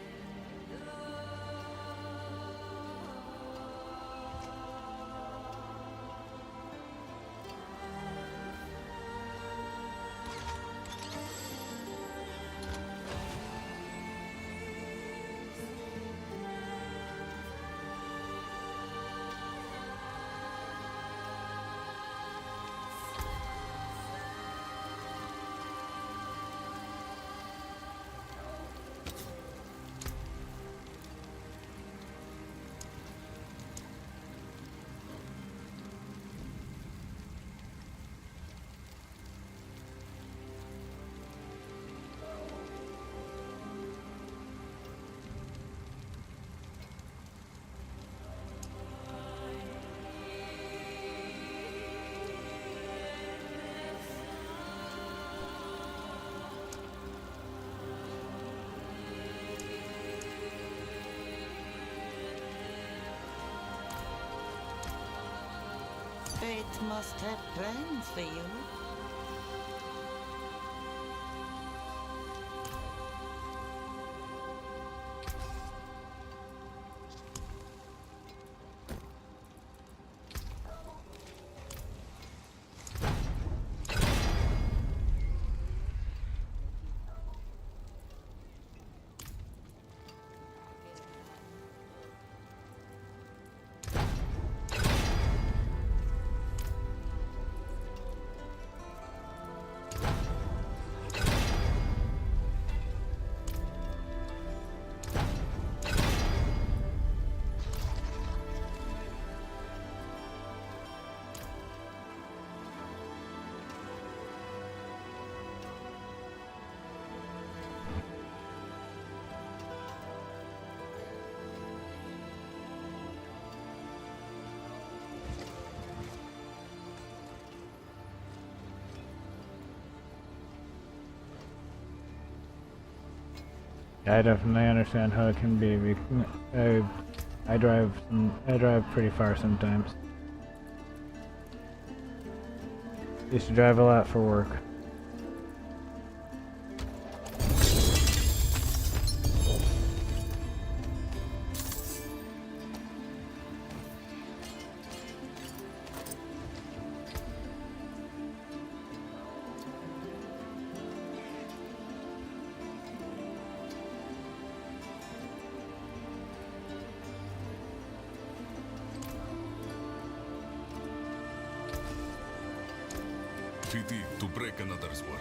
Fate must have plans for you. I definitely understand how it can be. I drive pretty far sometimes. Used to drive a lot for work. Pity to break another's work.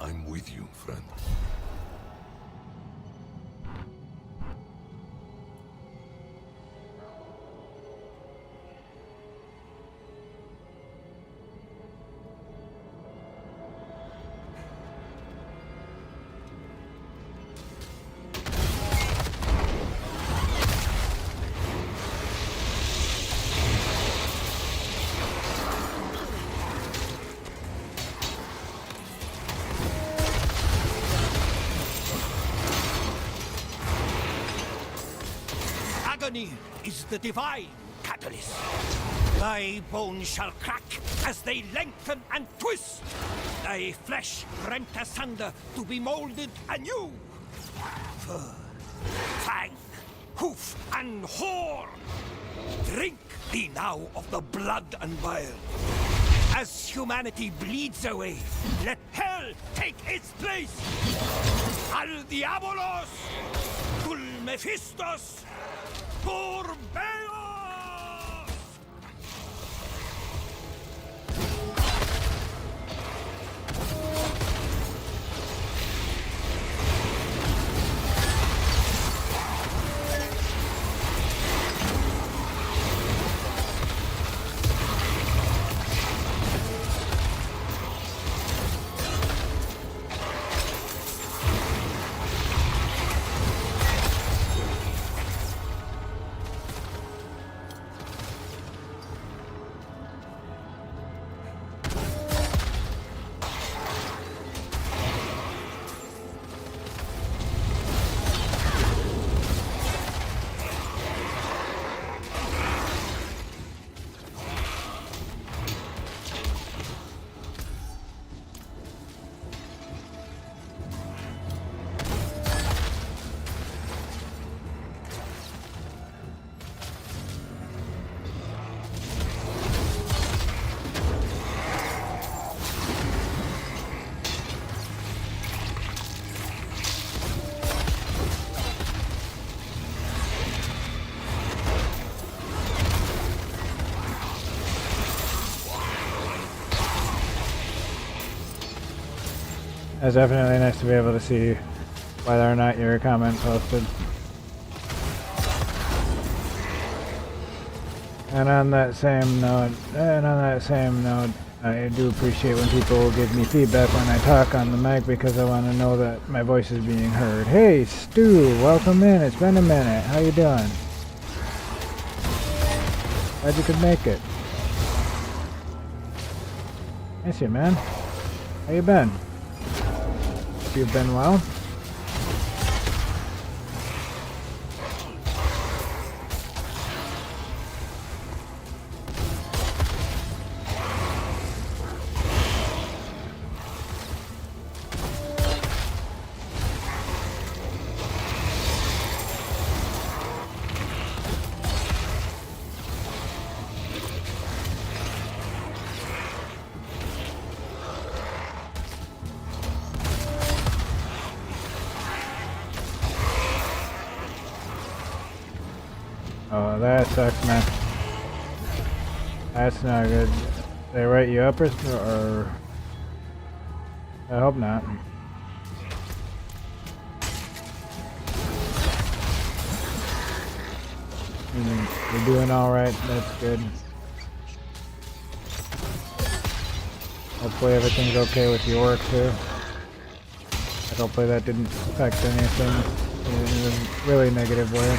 I'm with you, friend. destiny is the divine catalyst. Thy bones shall crack as they lengthen and twist. Thy flesh rent asunder to be molded anew. Fur, fang, hoof, and horn. Drink thee now of the blood and bile. As humanity bleeds away, let hell take its place. Al Diabolos, Tul Mephistos, por Beos! It's definitely nice to be able to see whether or not your comment posted. And on that same note, I do appreciate when people give me feedback when I talk on the mic because I want to know that my voice is being heard. Hey, Stu, welcome in. It's been a minute. How you doing? Glad you could make it. Miss you, man. How you been? You've been well? Oh, that sucks, man. That's not good. They write you up or I hope not. You're doing all right. That's good. Hopefully everything's okay with your work too. And hopefully that didn't affect anything in a really negative way.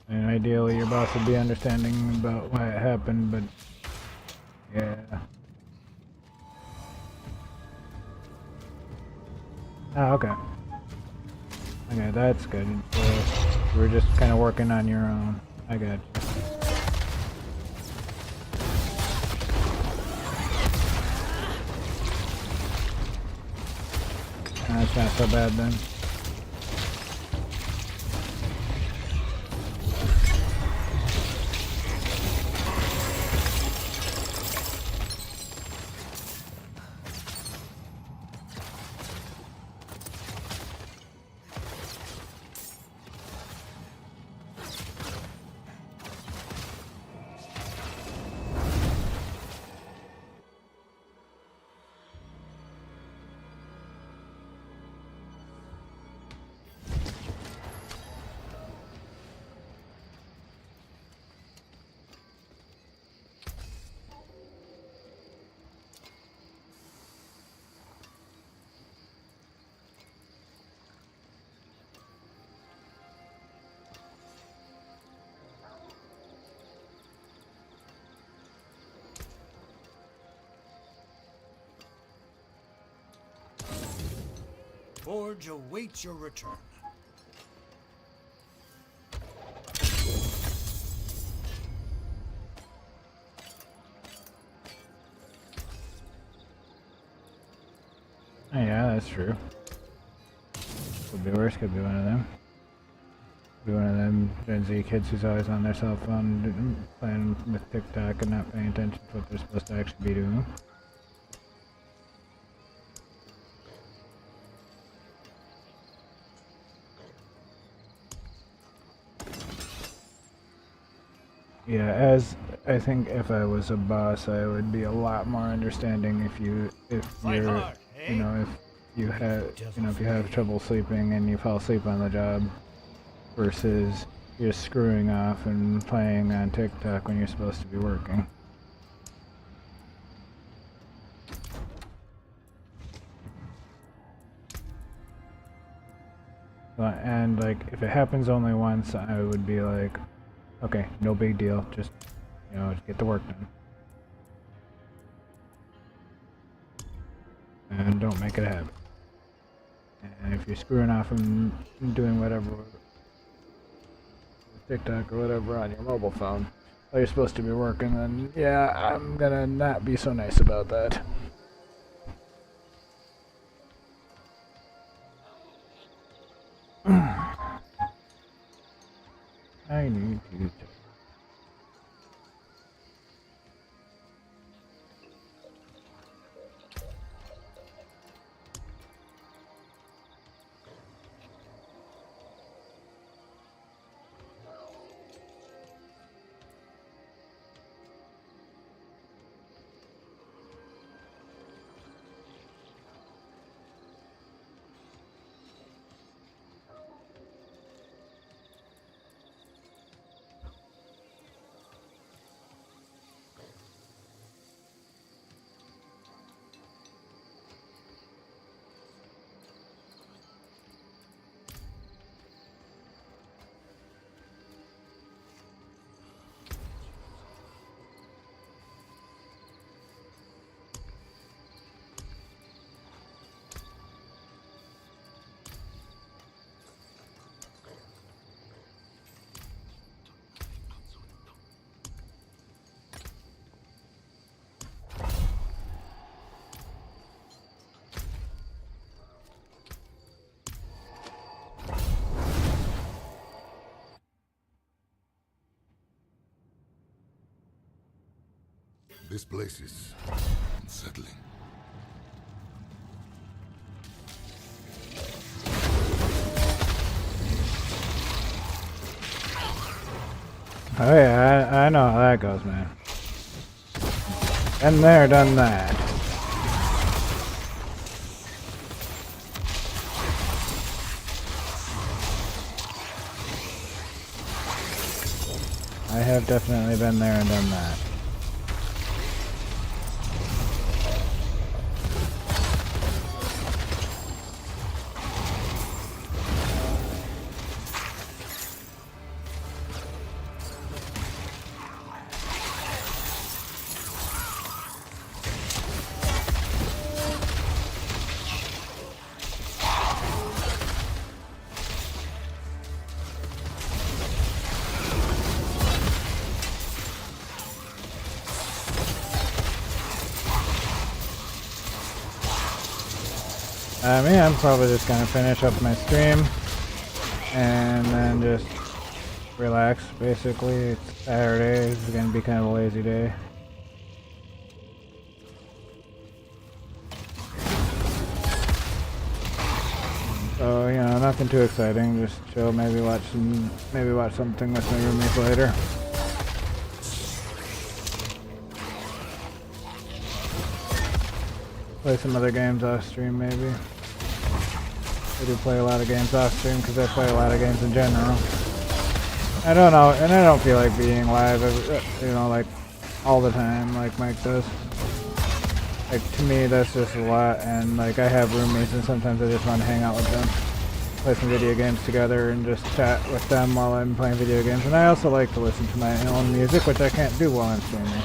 And ideally your boss would be understanding about why it happened, but yeah. Oh, okay. Okay, that's good. You were just kind of working on your own. I got you. That's not so bad then. Forge awaits your return. Oh, yeah, that's true. Could be worse, could be one of them. Could be one of them Gen Z kids who's always on their cell phone playing with TikTok and not paying attention to what they're supposed to actually be doing. Yeah, as I think if I was a boss, I would be a lot more understanding if you're, you know, if you have, if you have trouble sleeping and you fall asleep on the job, versus you're screwing off and playing on TikTok when you're supposed to be working. And like, if it happens only once, I would be like, okay, no big deal, just, just get the work done. And don't make it a habit. And if you're screwing off and doing whatever, TikTok or whatever on your mobile phone, while you're supposed to be working, then yeah, I'm gonna not be so nice about that. I need to. This place is unsettling. Oh yeah, I know how that goes, man. Been there, done that. I have definitely been there and done that. Yeah, I'm probably just gonna finish up my stream and then just relax. Basically, it's Saturday. It's gonna be kind of a lazy day. So nothing too exciting. Just chill. Maybe watch something with my roommates later. Play some other games off stream, maybe. I do play a lot of games off stream because I play a lot of games in general. I don't know, and I don't feel like being live, like all the time, like Mike does. Like, to me, that's just a lot, and like I have roommates, and sometimes I just want to hang out with them, play some video games together, and just chat with them while I'm playing video games. And I also like to listen to my own music, which I can't do while I'm streaming.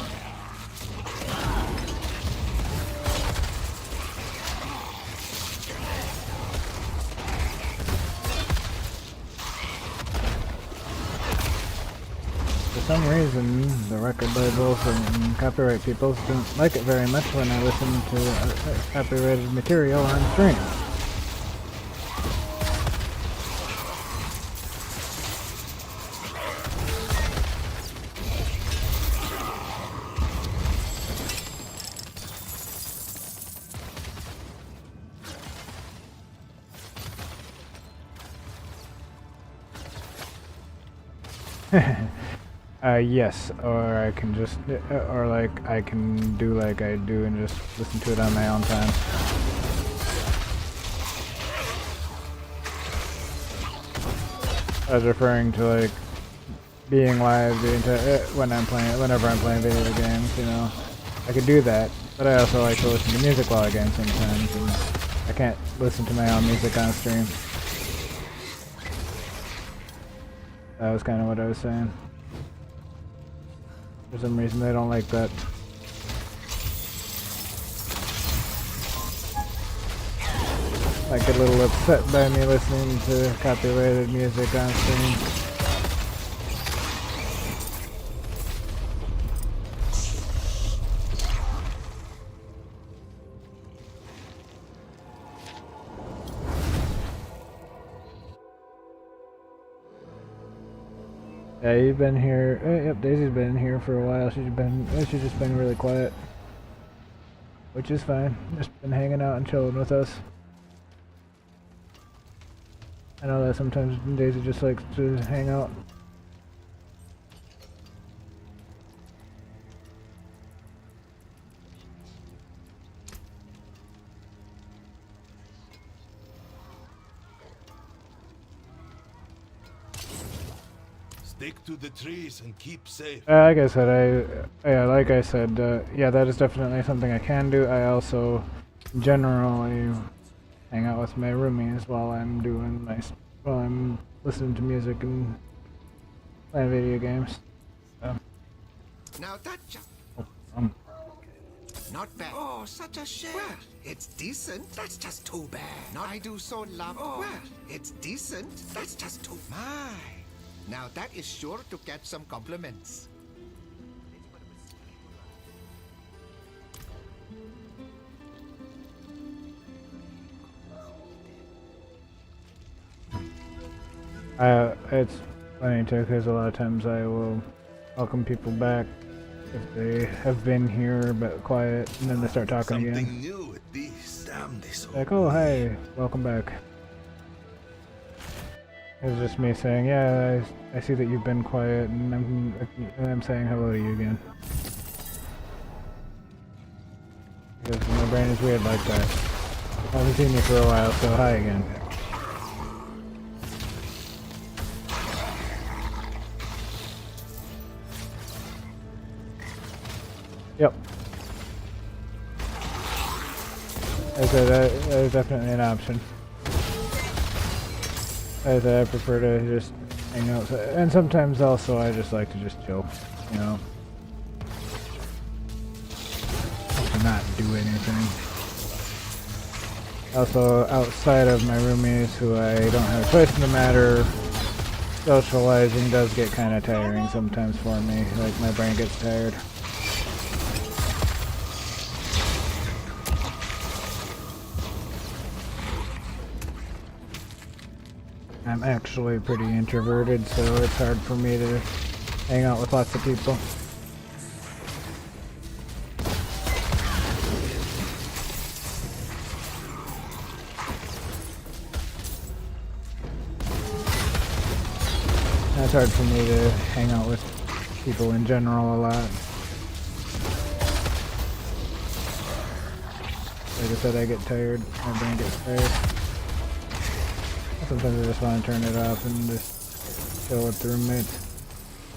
some reason, the record labels and copyright people don't like it very much when I listen to copyrighted material on stream. Yes, or I can just, or like, I can do like I do and just listen to it on my own time. I was referring to like being live whenever I'm playing video games, you know. I could do that, but I also like to listen to music while I game sometimes, and I can't listen to my own music on stream. That was kind of what I was saying. For some reason they don't like that. I get a little upset by me listening to copyrighted music on stream. Yeah, you've been here. Yep, Daisy's been here for a while. She's just been really quiet, which is fine. Just been hanging out and chilling with us. I know that sometimes Daisy just likes to hang out. Stick to the trees and keep safe. Like I said, yeah, that is definitely something I can do. I also generally hang out with my roomies while I'm listening to music and playing video games. Now that just not bad. Oh, such a shame. Well, it's decent. That's just too bad. Not I do so love. Oh, well, it's decent. That's just too. My. Now that is sure to catch some compliments. It's funny too, because a lot of times I will welcome people back if they have been here but quiet, and then they start talking Something again. new at this. Damn this. Like, oh hey, welcome back. It's just me saying, yeah, I see that you've been quiet, and I'm saying hello to you again. Because my brain is weird like that. I haven't seen you for a while, so hi again. Yep. I said that is definitely an option. I prefer to just hang out, and sometimes also I just like to just chill, you know, to not do anything. Also, outside of my roomies, who I don't have a choice in the matter, socializing does get kind of tiring sometimes for me. Like, my brain gets tired. I'm actually pretty introverted, so it's hard for me to hang out with lots of people. It's hard for me to hang out with people in general a lot. Like I said, I get tired, my brain gets tired. Sometimes I just want to turn it off and just chill with the roommates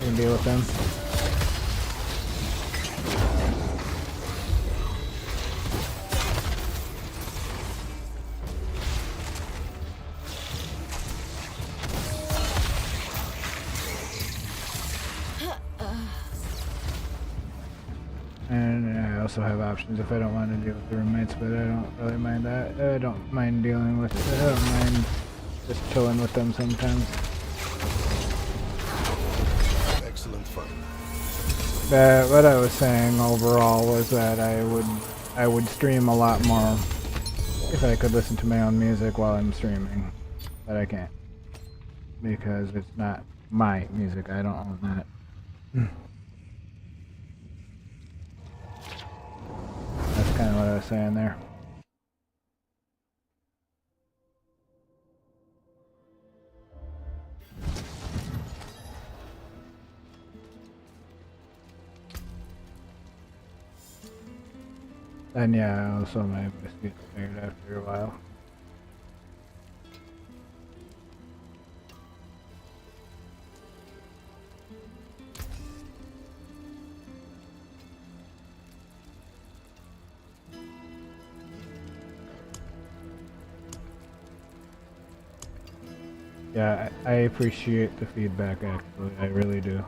and deal with them. And I also have options if I don't want to deal with the roommates, but I don't really mind that. I don't mind dealing with it. I don't mind just chilling with them sometimes. Excellent fun. what I was saying overall was that I would stream a lot more if I could listen to my own music while I'm streaming, but I can't because it's not my music. I don't own that. That's kind of what I was saying there. And yeah, also my voice gets tired after a while. Yeah, I appreciate the feedback actually, I really do.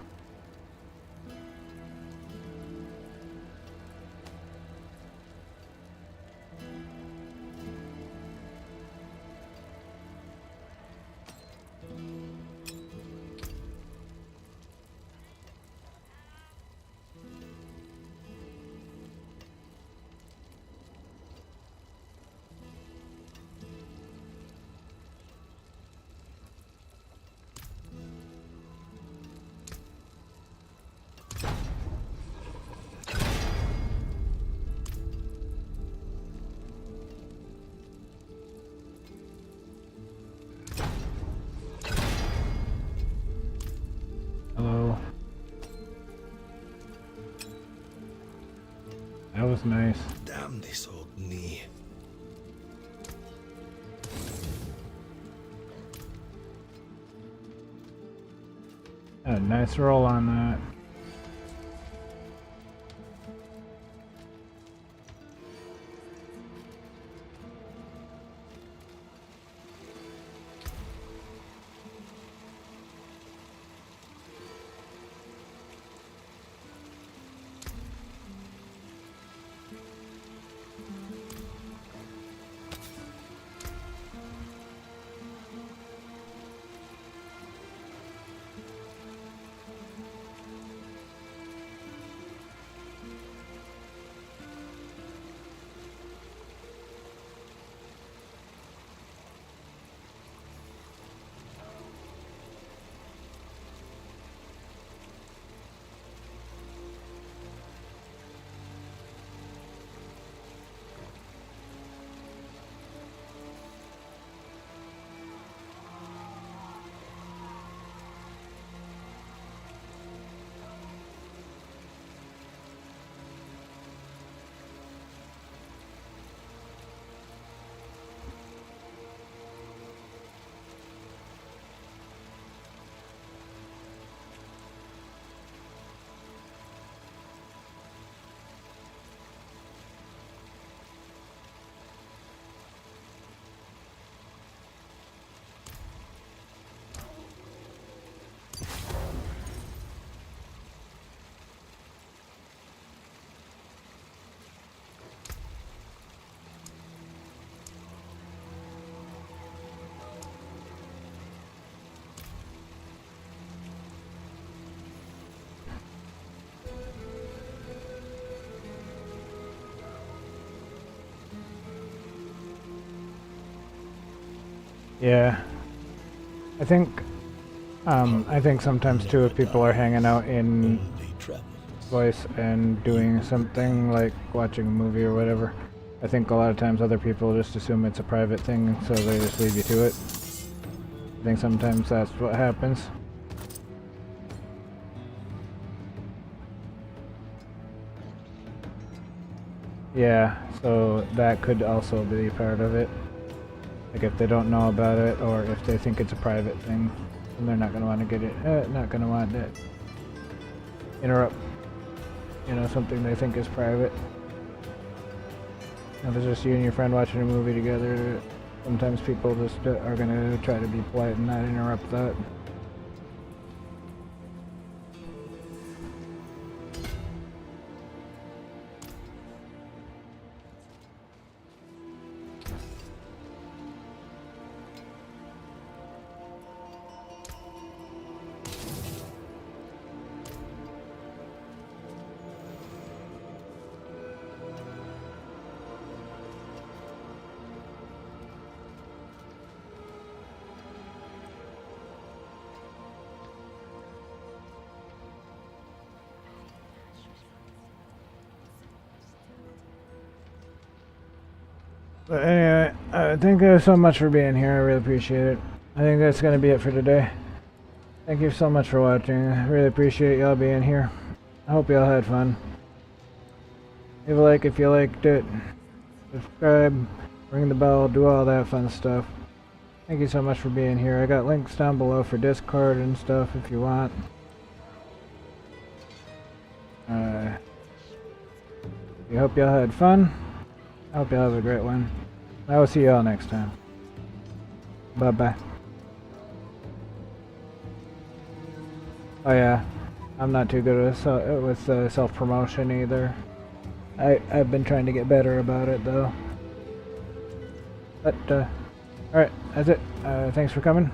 Hello. That was nice. Damn this old knee. A nice roll on that. Yeah. I think sometimes too if people are hanging out in voice and doing something like watching a movie or whatever, I think a lot of times other people just assume it's a private thing, so they just leave you to it. I think sometimes that's what happens. Yeah, so that could also be part of it. Like if they don't know about it, or if they think it's a private thing, then they're not going to want to get it, not going to want to interrupt, you know, something they think is private. If it's just you and your friend watching a movie together, sometimes people just are going to try to be polite and not interrupt that. But anyway, thank you so much for being here. I really appreciate it. I think that's going to be it for today. Thank you so much for watching. I really appreciate y'all being here. I hope y'all had fun. Leave a like if you liked it. Subscribe, ring the bell, do all that fun stuff. Thank you so much for being here. I got links down below for Discord and stuff if you want. I hope y'all had fun. I hope y'all have a great one. I will see y'all next time. Bye bye. Oh yeah, I'm not too good with self-promotion either. I've been trying to get better about it though. But alright, that's it. Thanks for coming,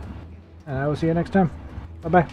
and I will see you next time. Bye bye.